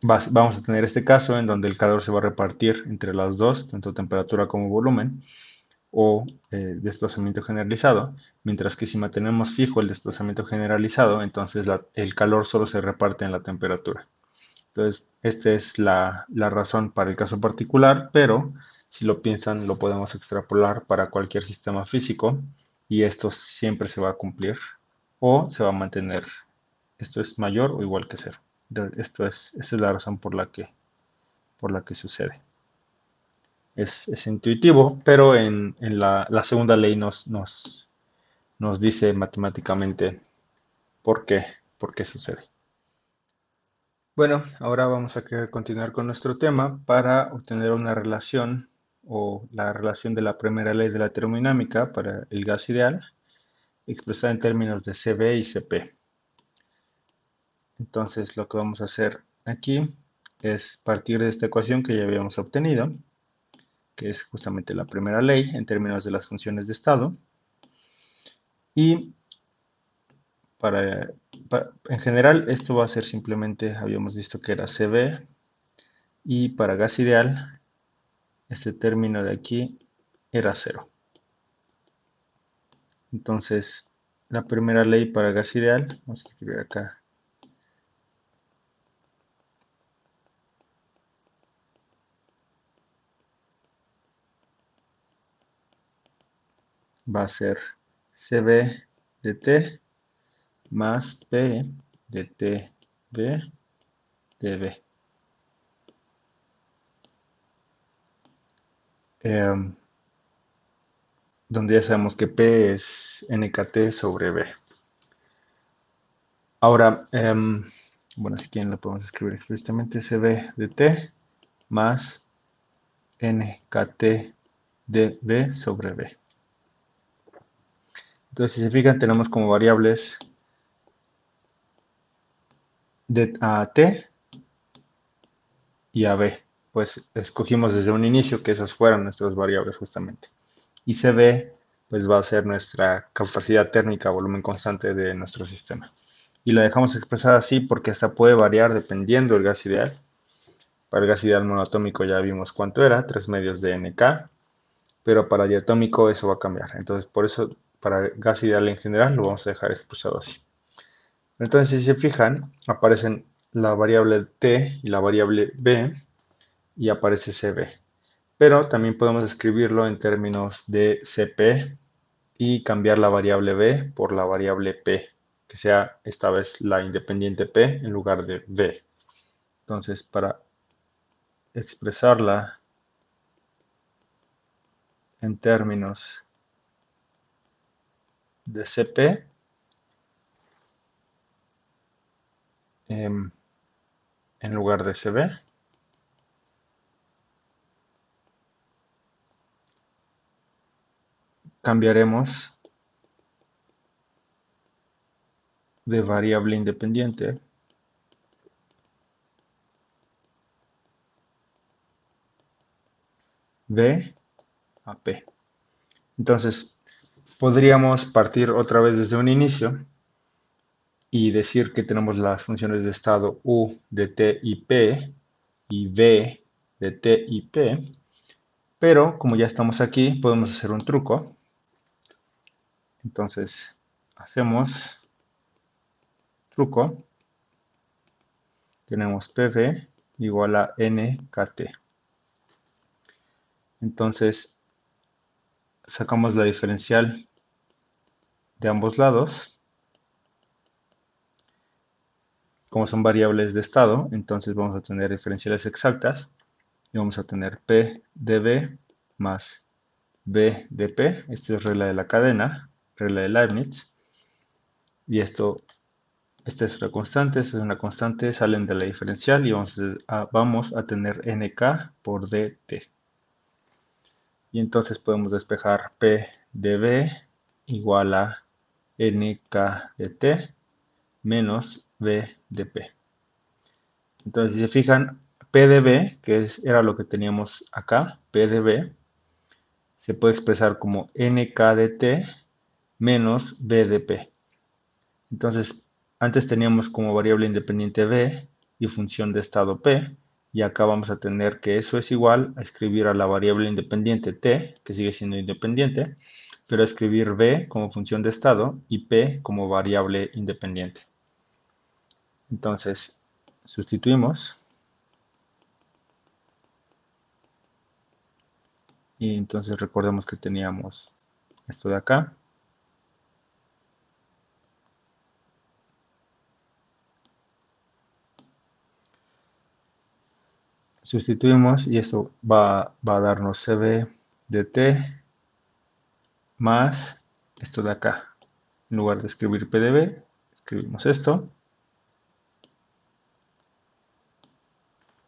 vamos a tener este caso en donde el calor se va a repartir entre las dos, tanto temperatura como volumen, o desplazamiento generalizado, mientras que si mantenemos fijo el desplazamiento generalizado, entonces el calor solo se reparte en la temperatura. Entonces, esta es la razón para el caso particular, pero si lo piensan, lo podemos extrapolar para cualquier sistema físico y esto siempre se va a cumplir o se va a mantener. Esto es mayor o igual que cero. Esa es la razón por la que sucede. Es intuitivo, pero en la segunda ley nos dice matemáticamente por qué, por qué sucede. Bueno, ahora vamos a querer continuar con nuestro tema para obtener una relación o la relación de la primera ley de la termodinámica para el gas ideal, expresada en términos de CB y CP. Entonces, lo que vamos a hacer aquí es partir de esta ecuación que ya habíamos obtenido, que es justamente la primera ley en términos de las funciones de estado. Y en general, esto va a ser simplemente, habíamos visto que era CB, y para gas ideal, este término de aquí era cero. Entonces, la primera ley para gas ideal, vamos a escribir acá, va a ser CB de T más P de TB de B. Donde ya sabemos que P es NKT sobre B. Ahora, bueno, si quieren lo podemos escribir explícitamente, CB de T más NKT de B sobre B. Entonces, si se fijan, tenemos como variables a T y a B. Pues escogimos desde un inicio que esas fueran nuestras variables justamente. Y CB pues va a ser nuestra capacidad térmica, volumen constante de nuestro sistema. Y la dejamos expresada así porque esta puede variar dependiendo del gas ideal. Para el gas ideal monoatómico ya vimos cuánto era, 3 medios de NK, pero para diatómico eso va a cambiar. Entonces por eso para gas ideal en general lo vamos a dejar expresado así. Entonces si se fijan, aparecen la variable T y la variable B y aparece CB. Pero también podemos escribirlo en términos de CP y cambiar la variable B por la variable P, que sea esta vez la independiente P en lugar de B. Entonces, para expresarla en términos de CP, en lugar de CB, cambiaremos de variable independiente B a P. Entonces, podríamos partir otra vez desde un inicio y decir que tenemos las funciones de estado U de T y P y V de T y P. Pero como ya estamos aquí, podemos hacer un truco. Entonces, hacemos truco. Tenemos PV igual a NKT. Entonces, sacamos la diferencial de ambos lados. Como son variables de estado, entonces vamos a tener diferenciales exactas. Y vamos a tener P de V más B de P. Esta es regla de la cadena, regla de Leibniz. Y esta es una constante, esta es una constante, salen de la diferencial y vamos a tener NK por DT. Y entonces podemos despejar P de V igual a NK de T menos V de P. Entonces, si se fijan, P de V, era lo que teníamos acá, P de V, se puede expresar como NK de T menos V de P. Entonces, antes teníamos como variable independiente V y función de estado P, y acá vamos a tener que eso es igual a escribir a la variable independiente T, que sigue siendo independiente, pero a escribir V como función de estado y P como variable independiente. Entonces, sustituimos. Y entonces recordemos que teníamos esto de acá. Sustituimos y eso va a darnos CB de T más esto de acá. En lugar de escribir PdV, escribimos esto.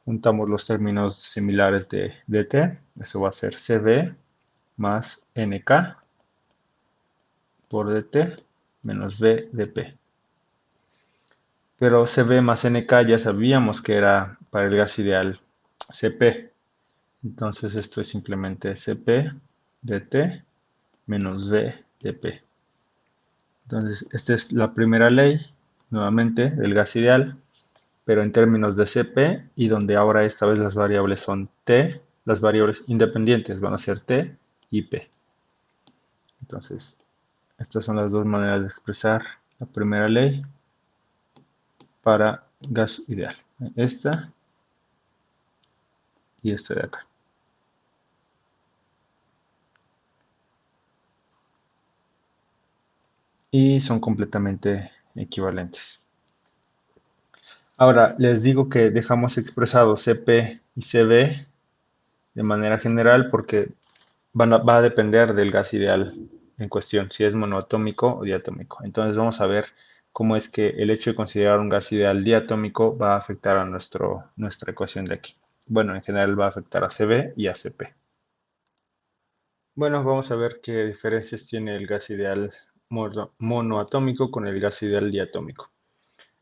Juntamos los términos similares de dt. Eso va a ser CB más NK por dt menos V de P. Pero CB más NK ya sabíamos que era para el gas ideal CP. Entonces esto es simplemente CP de T menos V de P. Entonces esta es la primera ley, nuevamente, del gas ideal, pero en términos de CP y donde ahora esta vez las variables son T, las variables independientes van a ser T y P. Entonces estas son las dos maneras de expresar la primera ley para gas ideal. Esta y esta de acá. Y son completamente equivalentes. Ahora, les digo que dejamos expresado CP y CB de manera general porque va a depender del gas ideal en cuestión, si es monoatómico o diatómico. Entonces vamos a ver cómo es que el hecho de considerar un gas ideal diatómico va a afectar a nuestra ecuación de aquí. Bueno, en general va a afectar a CB y a CP. Bueno, vamos a ver qué diferencias tiene el gas ideal monoatómico con el gas ideal diatómico.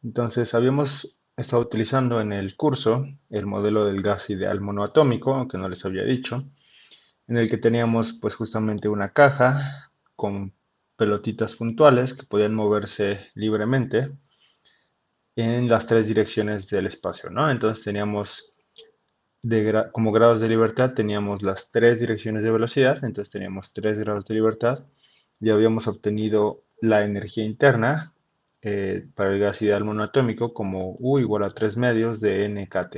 Entonces, habíamos estado utilizando en el curso el modelo del gas ideal monoatómico, aunque no les había dicho, en el que teníamos pues justamente una caja con pelotitas puntuales que podían moverse libremente en las tres direcciones del espacio, ¿no? Entonces teníamos como grados de libertad teníamos las tres direcciones de velocidad, entonces teníamos 3 grados de libertad y habíamos obtenido la energía interna para el gas ideal monoatómico como U igual a 3 medios de NKT.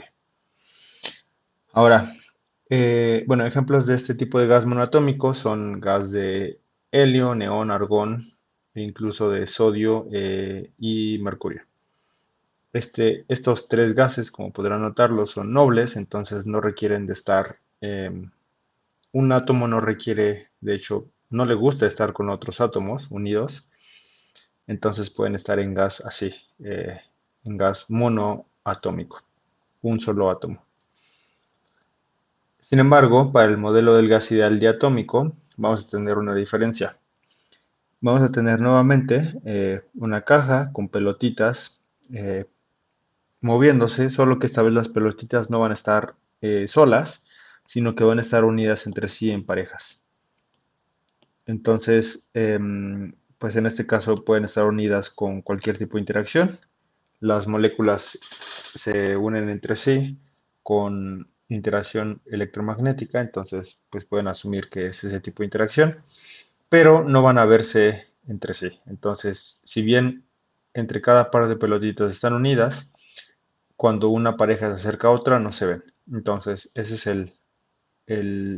Ahora, bueno, ejemplos de este tipo de gas monoatómico son gas de helio, neón, argón e incluso de sodio y mercurio. Estos tres gases, como podrán notarlo, son nobles, entonces no requieren de estar, un átomo no requiere, de hecho, no le gusta estar con otros átomos unidos, entonces pueden estar en gas así, en gas monoatómico, un solo átomo. Sin embargo, para el modelo del gas ideal diatómico, vamos a tener una diferencia. Vamos a tener nuevamente una caja con pelotitas eh, moviéndose, solo que esta vez las pelotitas no van a estar solas, sino que van a estar unidas entre sí en parejas. Entonces, pues en este caso pueden estar unidas con cualquier tipo de interacción. Las moléculas se unen entre sí con interacción electromagnética, entonces pues pueden asumir que es ese tipo de interacción, pero no van a verse entre sí. Entonces, si bien entre cada par de pelotitas están unidas, cuando una pareja se acerca a otra no se ven. Entonces, esa es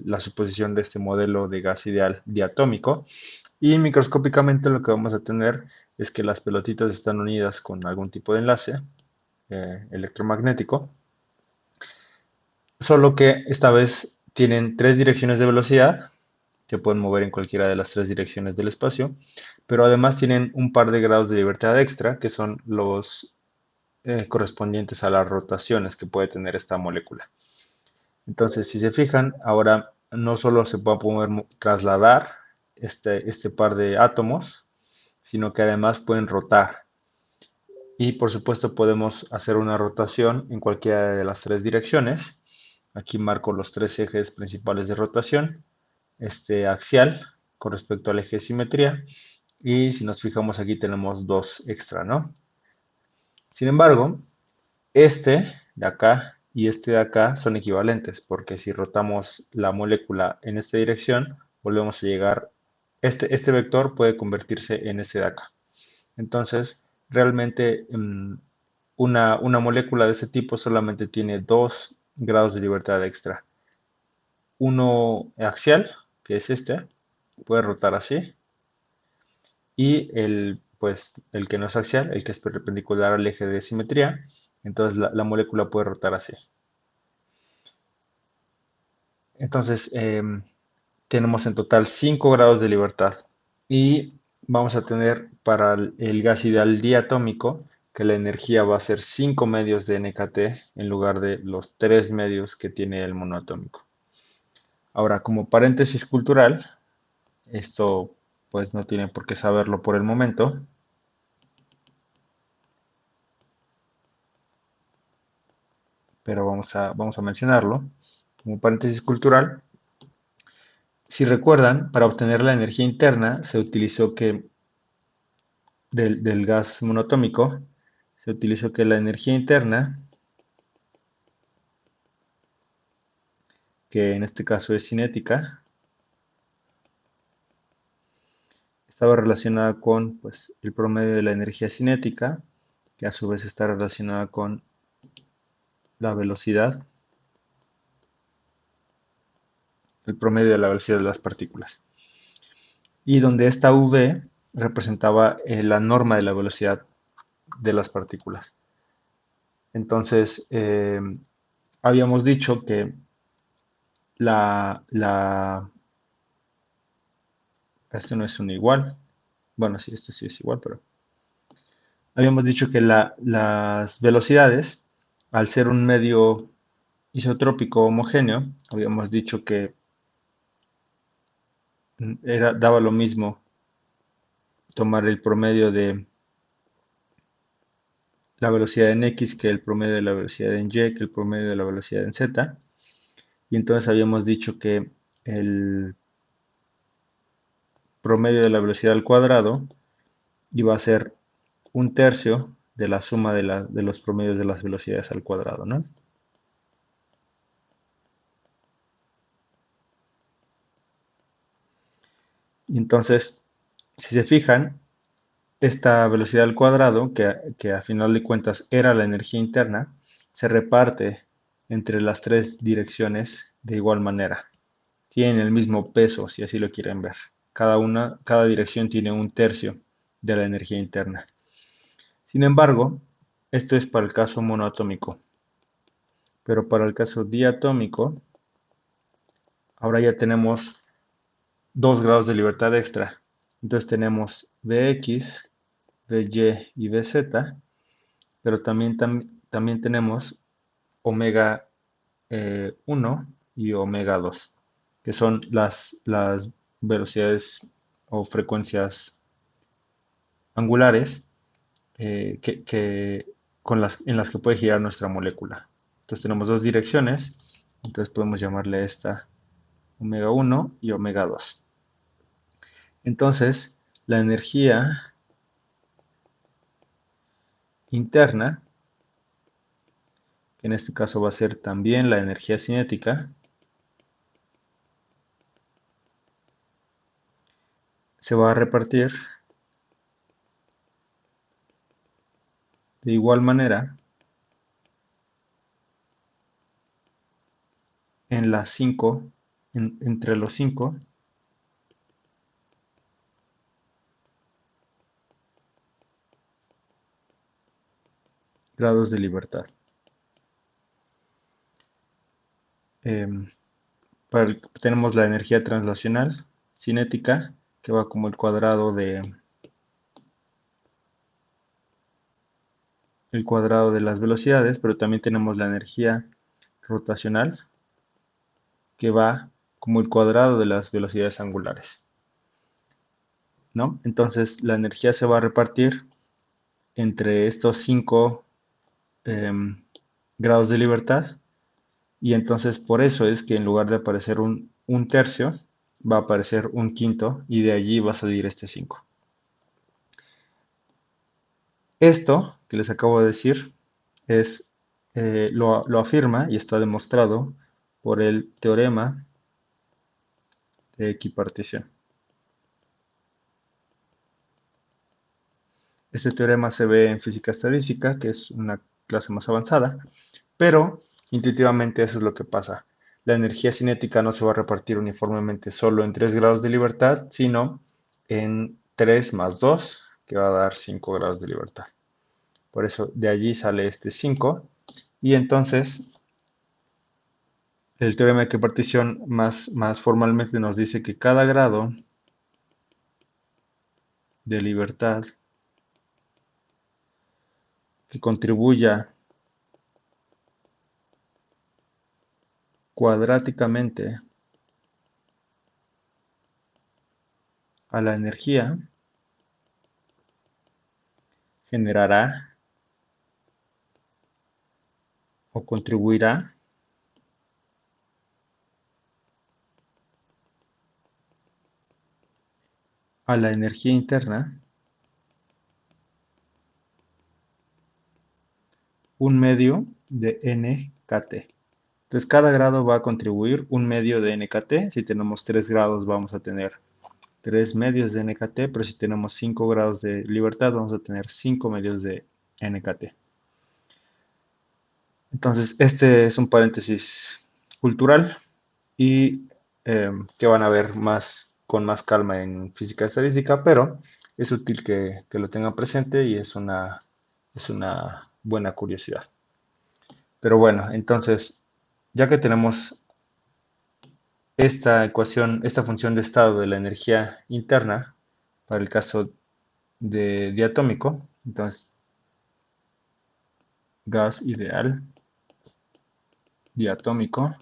la suposición de este modelo de gas ideal diatómico. Y microscópicamente lo que vamos a tener es que las pelotitas están unidas con algún tipo de enlace electromagnético, solo que esta vez tienen tres direcciones de velocidad, se pueden mover en cualquiera de las tres direcciones del espacio, pero además tienen un par de grados de libertad extra, que son los correspondientes a las rotaciones que puede tener esta molécula. Entonces, si se fijan, ahora no solo se va a poder trasladar este par de átomos, sino que además pueden rotar. Y por supuesto podemos hacer una rotación en cualquiera de las tres direcciones. Aquí marco los tres ejes principales de rotación. Este axial con respecto al eje de simetría. Y si nos fijamos aquí tenemos dos extra, ¿no? Sin embargo, este de acá y este de acá son equivalentes, porque si rotamos la molécula en esta dirección, volvemos a llegar, este vector puede convertirse en este de acá. Entonces, realmente una molécula de ese tipo solamente tiene dos grados de libertad extra. Uno axial, que es este, puede rotar así, y pues, el que no es axial, el que es perpendicular al eje de simetría, entonces la molécula puede rotar así. Entonces, tenemos en total 5 grados de libertad. Y vamos a tener para el gas ideal diatómico que la energía va a ser 5 medios de NKT en lugar de los 3 medios que tiene el monoatómico. Ahora, como paréntesis cultural, esto pues no tiene por qué saberlo por el momento, pero vamos a mencionarlo. Como paréntesis cultural, si recuerdan, para obtener la energía interna se utilizó que del gas monoatómico, se utilizó que la energía interna, que en este caso es cinética, estaba relacionada con pues, el promedio de la energía cinética, que a su vez está relacionada con la velocidad, el promedio de la velocidad de las partículas. Y donde esta V representaba la norma de la velocidad de las partículas. Entonces, habíamos dicho que la... Este no es un igual. Bueno, sí, esto sí es igual, pero... Habíamos dicho que las velocidades, al ser un medio isotrópico homogéneo, habíamos dicho que daba lo mismo tomar el promedio de la velocidad en X que el promedio de la velocidad en Y, que el promedio de la velocidad en Z. Y entonces habíamos dicho que el promedio de la velocidad al cuadrado iba a ser un tercio de la suma de los promedios de las velocidades al cuadrado, ¿no? Y entonces, si se fijan, esta velocidad al cuadrado, que a final de cuentas era la energía interna, se reparte entre las tres direcciones de igual manera. Tienen el mismo peso, si así lo quieren ver. Cada dirección tiene un tercio de la energía interna. Sin embargo, esto es para el caso monoatómico. Pero para el caso diatómico, ahora ya tenemos 2 grados de libertad extra. Entonces tenemos Vx, Vy y Vz, pero también tenemos omega 1 y omega 2, que son las velocidades o frecuencias angulares en las que puede girar nuestra molécula. Entonces tenemos dos direcciones, entonces podemos llamarle esta omega 1 y omega 2. Entonces, la energía interna que en este caso va a ser también la energía cinética, se va a repartir de igual manera en las 5, entre los 5 grados de libertad. Em, Tenemos la energía translacional cinética, que va como el cuadrado de las velocidades, pero también tenemos la energía rotacional, que va como el cuadrado de las velocidades angulares, ¿no? Entonces la energía se va a repartir entre estos 5 grados de libertad, y entonces por eso es que en lugar de aparecer un tercio, va a aparecer un quinto, y de allí va a salir este 5. Esto que les acabo de decir es, lo afirma y está demostrado por el teorema de equipartición. Este teorema se ve en física estadística, que es una clase más avanzada, pero intuitivamente eso es lo que pasa. La energía cinética no se va a repartir uniformemente solo en 3 grados de libertad, sino en 3 más 2, que va a dar 5 grados de libertad. Por eso de allí sale este 5, y entonces el teorema de equipartición más formalmente nos dice que cada grado de libertad que contribuya cuadráticamente a la energía generará o contribuirá a la energía interna un medio de nkt. Entonces cada grado va a contribuir un medio de nkt. Si tenemos 3 grados vamos a tener 3 medios de nkt, pero si tenemos 5 grados de libertad vamos a tener 5 medios de nkt. Entonces este es un paréntesis cultural, y que van a ver con más calma en física estadística, pero es útil que lo tengan presente, y es una buena curiosidad. Pero bueno, entonces, ya que tenemos esta ecuación, esta función de estado de la energía interna para el caso de diatómico, entonces gas ideal diatómico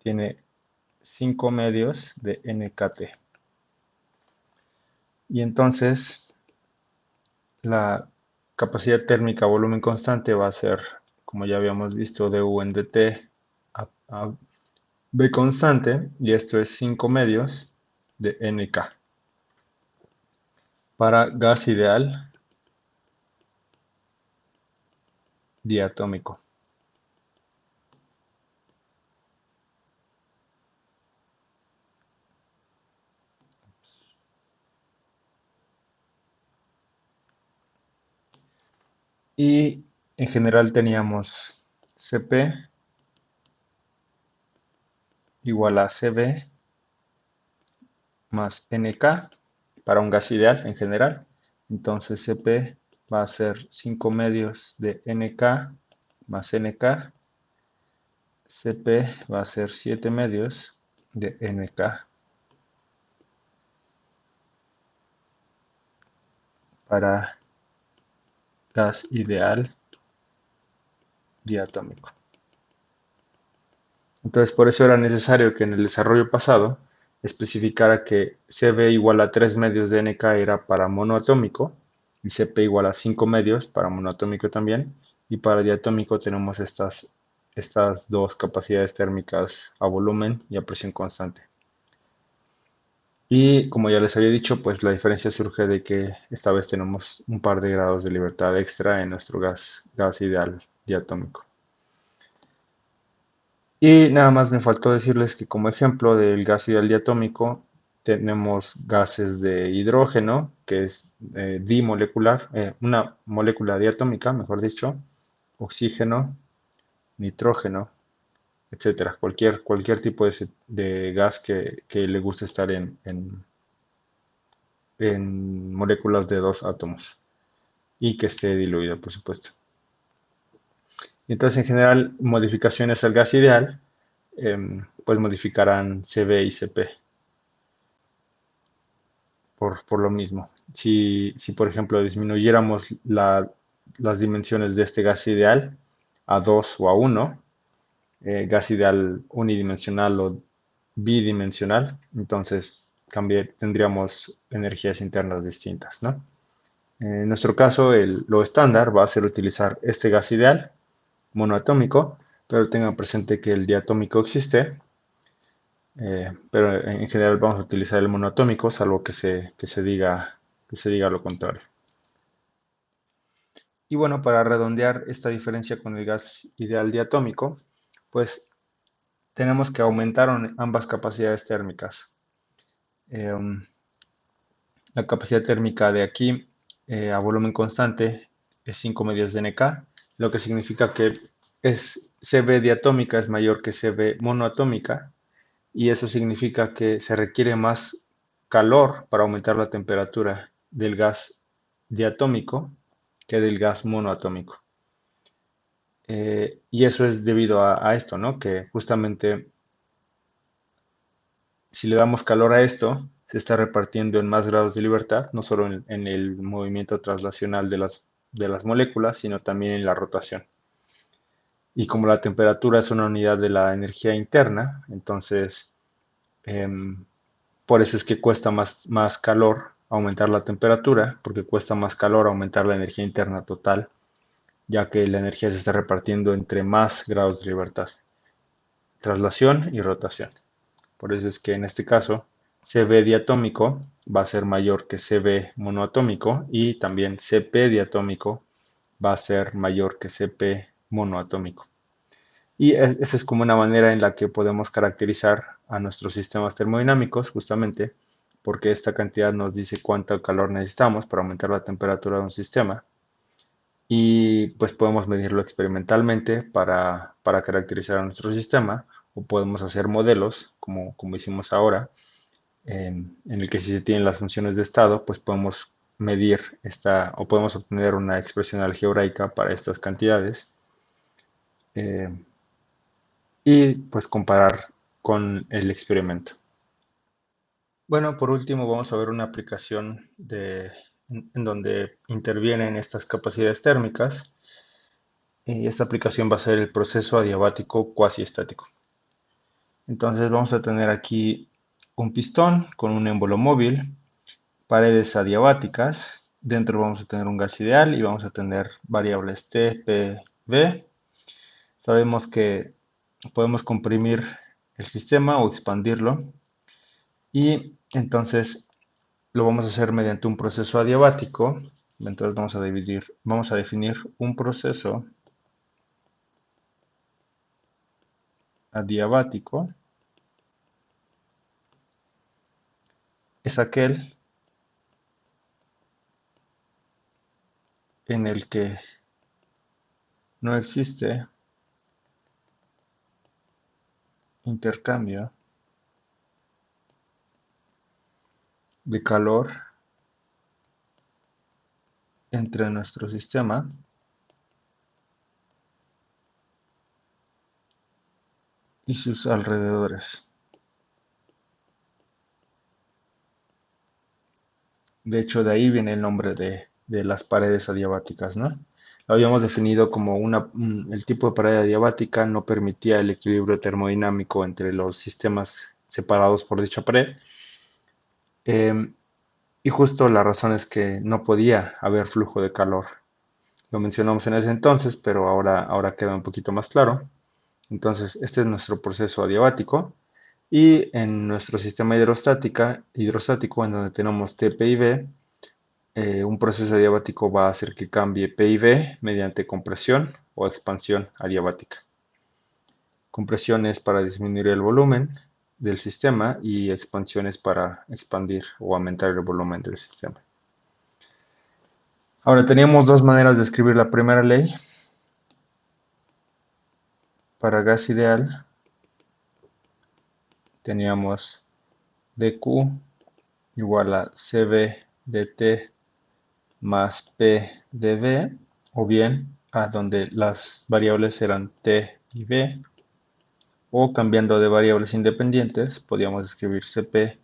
tiene 5 medios de nkt. Y entonces la capacidad térmica a volumen constante va a ser, como ya habíamos visto, du en dt a B constante, y esto es 5 medios de nk para gas ideal diatómico. Y en general teníamos Cp igual a Cv más Nk para un gas ideal en general. Entonces Cp va a ser 5 medios de Nk más Nk. Cp va a ser 7 medios de Nk para gas ideal diatómico. Entonces por eso era necesario que en el desarrollo pasado especificara que Cv igual a 3 medios de Nk era para monoatómico, y Cp igual a 5 medios para monoatómico también, y para diatómico tenemos estas dos capacidades térmicas a volumen y a presión constante. Y como ya les había dicho, pues la diferencia surge de que esta vez tenemos un par de grados de libertad extra en nuestro gas ideal diatómico. Y nada más me faltó decirles que como ejemplo del gas ideal diatómico tenemos gases de hidrógeno, que es dimolecular, una molécula diatómica, mejor dicho, oxígeno, nitrógeno, etcétera. Cualquier tipo de gas que le guste estar en moléculas de dos átomos y que esté diluido, por supuesto. Entonces, en general, modificaciones al gas ideal, pues modificarán Cb y Cp por lo mismo. Si, por ejemplo, disminuyéramos las dimensiones de este gas ideal a 2 o a 1, gas ideal unidimensional o bidimensional, entonces tendríamos energías internas distintas, ¿no? En nuestro caso, lo estándar va a ser utilizar este gas ideal monoatómico, pero tengan presente que el diatómico existe, pero en general vamos a utilizar el monoatómico, salvo que se diga lo contrario. Y bueno, para redondear esta diferencia con el gas ideal diatómico, pues tenemos que aumentar ambas capacidades térmicas. Em, la capacidad térmica de aquí a volumen constante es 5 medios de Nk, lo que significa que Cb diatómica es mayor que Cb monoatómica, y eso significa que se requiere más calor para aumentar la temperatura del gas diatómico que del gas monoatómico. Y eso es debido a esto, ¿no? Que justamente si le damos calor a esto, se está repartiendo en más grados de libertad, no solo en el movimiento traslacional de las moléculas, sino también en la rotación. Y como la temperatura es una unidad de la energía interna, entonces em, por eso es que cuesta más calor aumentar la temperatura, porque cuesta más calor aumentar la energía interna total, ya que la energía se está repartiendo entre más grados de libertad, traslación y rotación. Por eso es que en este caso Cb diatómico va a ser mayor que Cb monoatómico y también Cp diatómico va a ser mayor que Cp monoatómico. Y esa es como una manera en la que podemos caracterizar a nuestros sistemas termodinámicos, justamente porque esta cantidad nos dice cuánto calor necesitamos para aumentar la temperatura de un sistema. Y pues podemos medirlo experimentalmente para caracterizar a nuestro sistema, o podemos hacer modelos, como hicimos ahora, en el que si se tienen las funciones de estado, pues podemos medir o podemos obtener una expresión algebraica para estas cantidades. eh, y pues comparar con el experimento. Bueno, por último vamos a ver una aplicación en donde intervienen estas capacidades térmicas, y esta aplicación va a ser el proceso adiabático cuasi-estático. Entonces vamos a tener aquí un pistón con un émbolo móvil, paredes adiabáticas, dentro vamos a tener un gas ideal y vamos a tener variables T, P, V. Sabemos que podemos comprimir el sistema o expandirlo, y entonces lo vamos a hacer mediante un proceso adiabático. Entonces vamos a definir un proceso adiabático. Es aquel en el que no existe intercambio de calor entre nuestro sistema y sus alrededores. De hecho, de ahí viene el nombre de las paredes adiabáticas, ¿no? Lo habíamos definido como el tipo de pared adiabática no permitía el equilibrio termodinámico entre los sistemas separados por dicha pared. Em, y justo la razón es que no podía haber flujo de calor. Lo mencionamos en ese entonces, pero ahora queda un poquito más claro. Entonces, este es nuestro proceso adiabático. Y en nuestro sistema hidrostático, en donde tenemos T, P y V, un proceso adiabático va a hacer que cambie P y V mediante compresión o expansión adiabática. Compresión es para disminuir el volumen del sistema y expansión es para expandir o aumentar el volumen del sistema. Ahora teníamos dos maneras de escribir la primera ley. Para gas ideal teníamos dQ igual a CB dt más P dV, o bien a donde las variables eran T y V, o cambiando de variables independientes, podíamos escribir Cp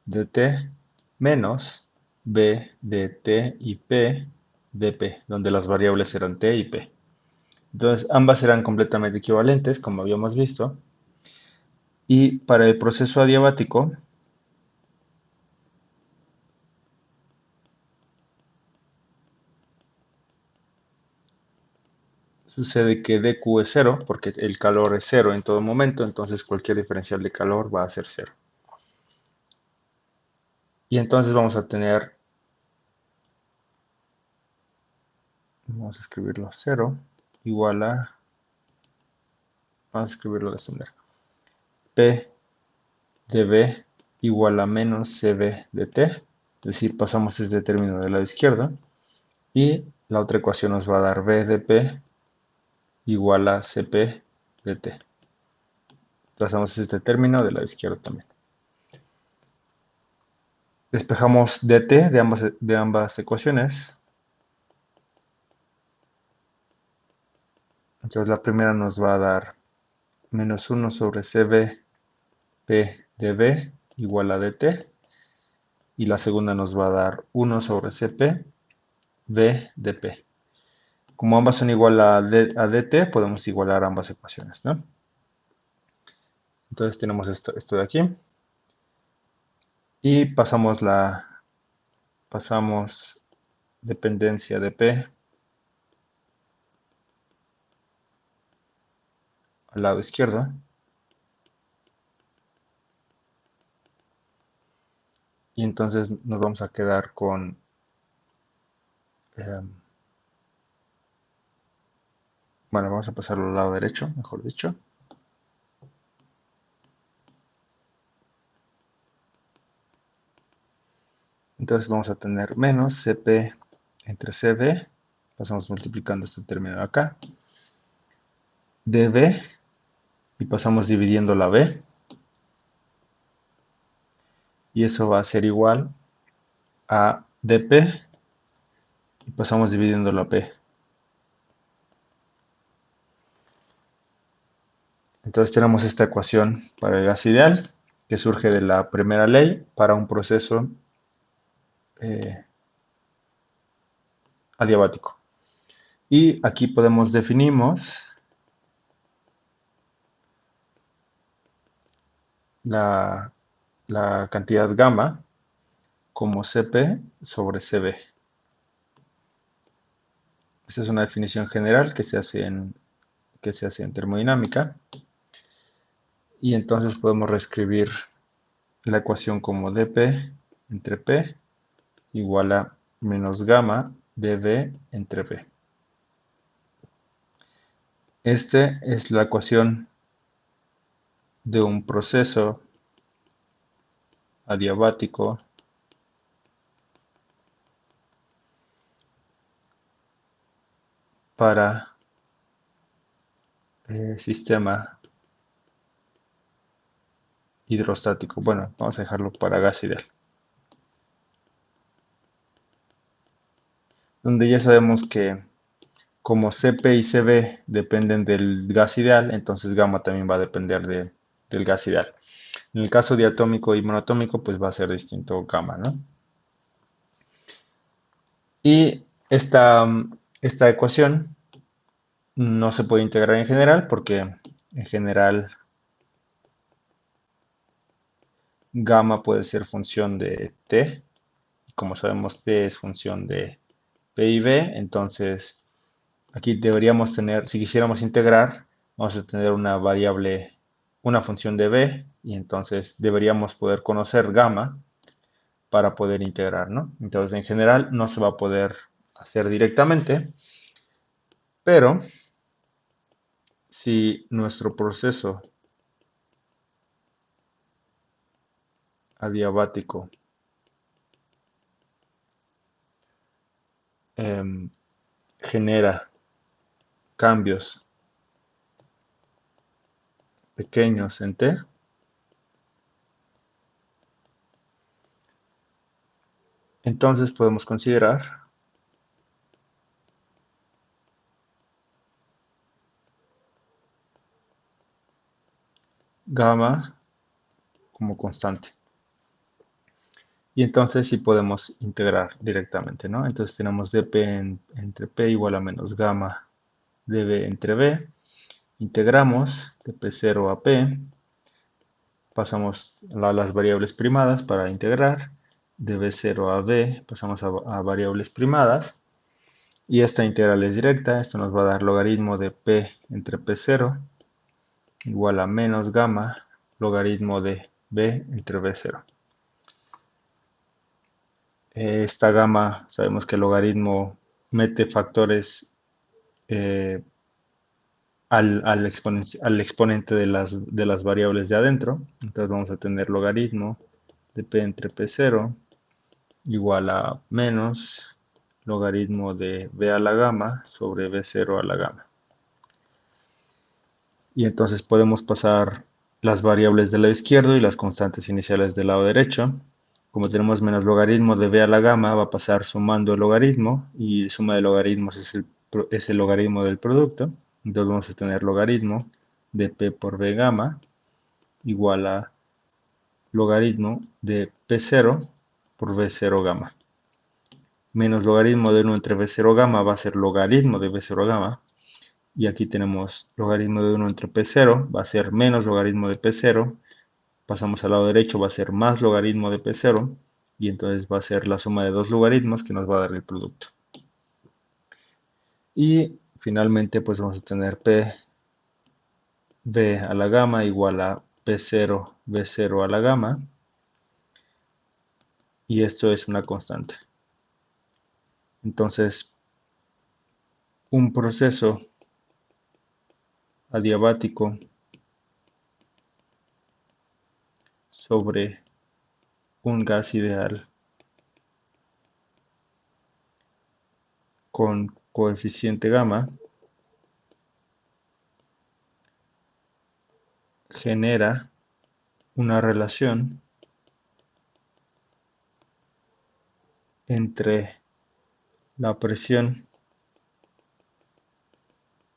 dt menos B dt y P dP, donde las variables eran T y P. Entonces, ambas eran completamente equivalentes, como habíamos visto, y para el proceso adiabático, sucede que dQ es cero, porque el calor es cero en todo momento, entonces cualquier diferencial de calor va a ser cero. Y entonces vamos a tener, vamos a escribirlo cero, igual a, vamos a escribirlo de esta manera, P dV igual a menos CB dt, es decir, pasamos este término del lado izquierdo, y la otra ecuación nos va a dar B dP igual a Cp dt. Pasamos este término del lado izquierdo también. Despejamos dt de ambas ecuaciones. Entonces la primera nos va a dar menos 1 sobre Cb P dV igual a dt. Y la segunda nos va a dar 1 sobre Cp V dP. Como ambas son igual a dt, podemos igualar ambas ecuaciones, ¿no? Entonces tenemos esto de aquí. Y pasamos dependencia de P al lado izquierdo. Y entonces nos vamos a quedar con bueno, vamos a pasarlo al lado derecho, mejor dicho. Entonces vamos a tener menos Cp entre Cv, pasamos multiplicando este término de acá, dV, y pasamos dividiendo la V, y eso va a ser igual a dP, y pasamos dividiendo la P. Entonces tenemos esta ecuación para el gas ideal, que surge de la primera ley para un proceso adiabático. Y aquí definimos la cantidad gamma como Cp sobre Cv. Esta es una definición general que se hace en termodinámica. Y entonces podemos reescribir la ecuación como dP entre P igual a menos gamma dV entre V. Esta es la ecuación de un proceso adiabático para sistema hidrostático. Bueno, vamos a dejarlo para gas ideal. Donde ya sabemos que como Cp y Cv dependen del gas ideal, entonces gamma también va a depender del gas ideal. En el caso diatómico y monotómico, pues va a ser distinto gamma, ¿no? Y esta ecuación no se puede integrar en general porque en general gamma puede ser función de t. Como sabemos, t es función de p y v. Entonces, aquí deberíamos tener, si quisiéramos integrar, vamos a tener una variable una función de b y entonces deberíamos poder conocer gamma para poder integrar, ¿no? Entonces en general no se va a poder hacer directamente, pero si nuestro proceso adiabático em, genera cambios pequeños en t, entonces podemos considerar gamma como constante. Y entonces sí podemos integrar directamente, ¿no? Entonces tenemos dp entre p igual a menos gamma db entre b. Integramos de p0 a p. Pasamos a las variables primadas para integrar. De b0 a b pasamos a variables primadas. Y esta integral es directa. Esto nos va a dar logaritmo de p entre p0 igual a menos gamma logaritmo de b entre b0. Esta gamma, sabemos que el logaritmo mete factores eh, al exponente de las variables de adentro. Entonces vamos a tener logaritmo de p entre p0 igual a menos logaritmo de b a la gamma sobre b0 a la gamma. Y entonces podemos pasar las variables del lado izquierdo y las constantes iniciales del lado derecho. Como tenemos menos logaritmo de b a la gamma, va a pasar sumando el logaritmo y suma de logaritmos es el logaritmo del producto. Entonces vamos a tener logaritmo de p por b gamma igual a logaritmo de p0 por b0 gamma. Menos logaritmo de 1 entre b0 gamma va a ser logaritmo de b0 gamma. Y aquí tenemos logaritmo de 1 entre p0, va a ser menos logaritmo de p0. Pasamos al lado derecho, va a ser más logaritmo de p0. Y entonces va a ser la suma de dos logaritmos que nos va a dar el producto. Y finalmente pues vamos a tener p b a la gamma igual a p0 b0 a la gamma. Y esto es una constante. Entonces, un proceso adiabático sobre un gas ideal con coeficiente gamma genera una relación entre la presión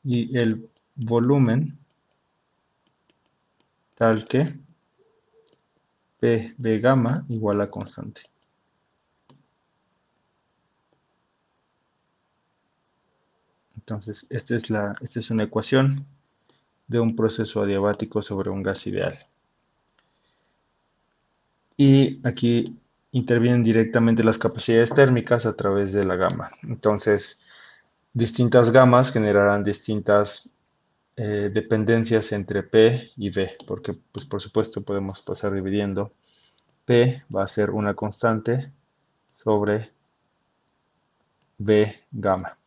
y el volumen tal que P gamma igual a constante. Entonces, esta es una ecuación de un proceso adiabático sobre un gas ideal. Y aquí intervienen directamente las capacidades térmicas a través de la gamma. Entonces, distintas gamas generarán distintas dependencias entre P y B, porque pues, por supuesto podemos pasar dividiendo. P va a ser una constante sobre B gamma.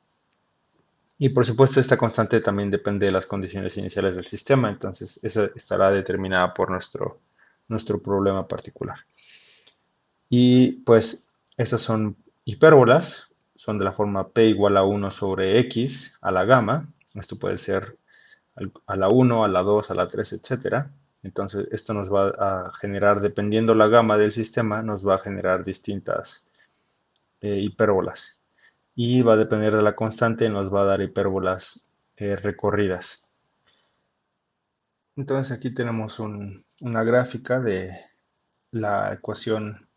Y por supuesto esta constante también depende de las condiciones iniciales del sistema, entonces esa estará determinada por nuestro problema particular. Y pues estas son hipérbolas, son de la forma P igual a 1 sobre X a la gamma. Esto puede ser a la 1, a la 2, a la 3, etcétera. Entonces esto nos va a generar, dependiendo la gama del sistema, nos va a generar distintas hipérbolas. Y va a depender de la constante, nos va a dar hipérbolas recorridas. Entonces aquí tenemos una gráfica de la ecuación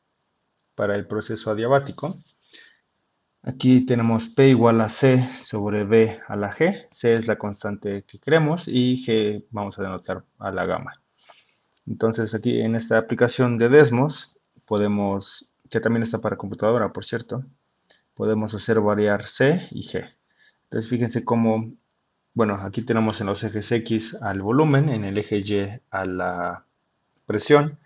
para el proceso adiabático. Aquí tenemos P igual a C sobre B a la G. C es la constante que queremos y G vamos a denotar a la gamma. Entonces aquí en esta aplicación de Desmos podemos, que también está para computadora por cierto, podemos hacer variar C y G. Entonces fíjense cómo Bueno, aquí tenemos en los ejes X al volumen, en el eje Y a la presión,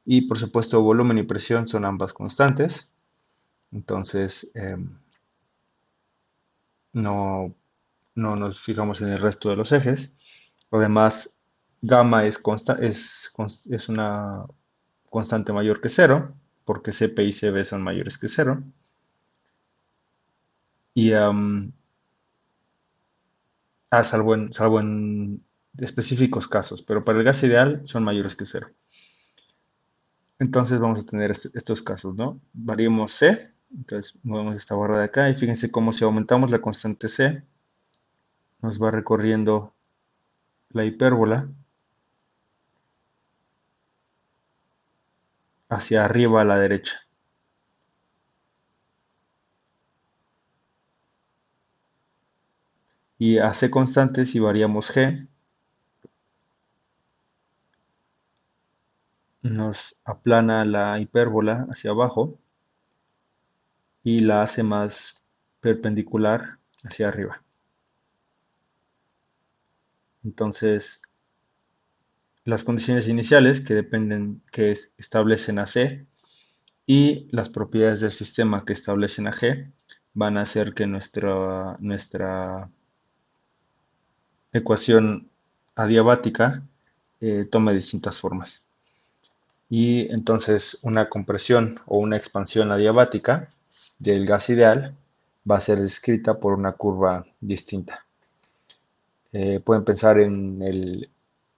y por supuesto volumen y presión son ambas constantes, entonces no, no nos fijamos en el resto de los ejes. Además, gamma es una constante mayor que cero, porque CP y CB son mayores que cero. Y salvo en específicos casos, pero para el gas ideal son mayores que cero. Entonces vamos a tener estos casos, ¿no? Variemos C, entonces movemos esta barra de acá y fíjense cómo si aumentamos la constante C, nos va recorriendo la hipérbola hacia arriba a la derecha. Y a C constante, si variamos G, nos aplana la hipérbola hacia abajo y la hace más perpendicular hacia arriba. Entonces, las condiciones iniciales que establecen a C y las propiedades del sistema que establecen a G van a hacer que nuestra ecuación adiabática tome distintas formas. Y entonces una compresión o una expansión adiabática del gas ideal va a ser descrita por una curva distinta. Pueden pensar en el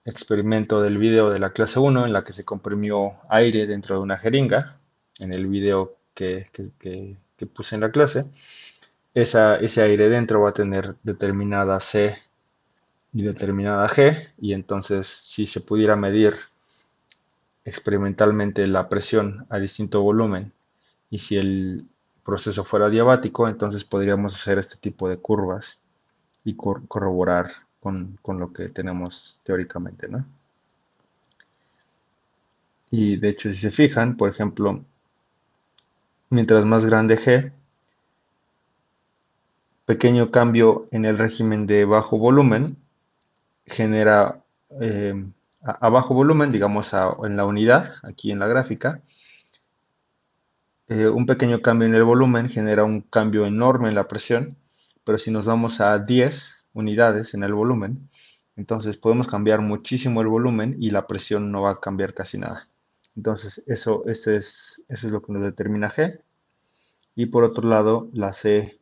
experimento del video de la clase 1 en la que se comprimió aire dentro de una jeringa, en el video que puse en la clase. Ese aire dentro va a tener determinada C y determinada G, y entonces si se pudiera medir experimentalmente la presión a distinto volumen y si el proceso fuera diabático, entonces podríamos hacer este tipo de curvas y corroborar con lo que tenemos teóricamente, ¿no? Y de hecho, si se fijan, por ejemplo, mientras más grande G, pequeño cambio en el régimen de bajo volumen genera eh, a bajo volumen, digamos en la unidad, aquí en la gráfica, un pequeño cambio en el volumen genera un cambio enorme en la presión, pero si nos vamos a 10 unidades en el volumen, entonces podemos cambiar muchísimo el volumen y la presión no va a cambiar casi nada. Entonces eso es lo que nos determina G. Y por otro lado, la C,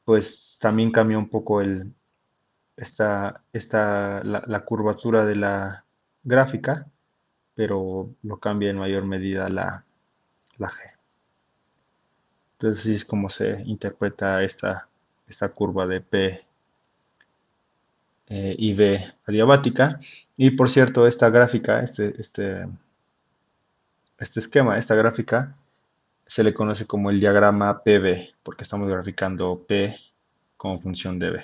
pues también cambia un poco la curvatura de la gráfica, pero lo cambia en mayor medida la G. Entonces, así es como se interpreta esta curva de P y V adiabática. Y por cierto, esta gráfica, este esquema, esta gráfica, se le conoce como el diagrama PV, porque estamos graficando P como función de V.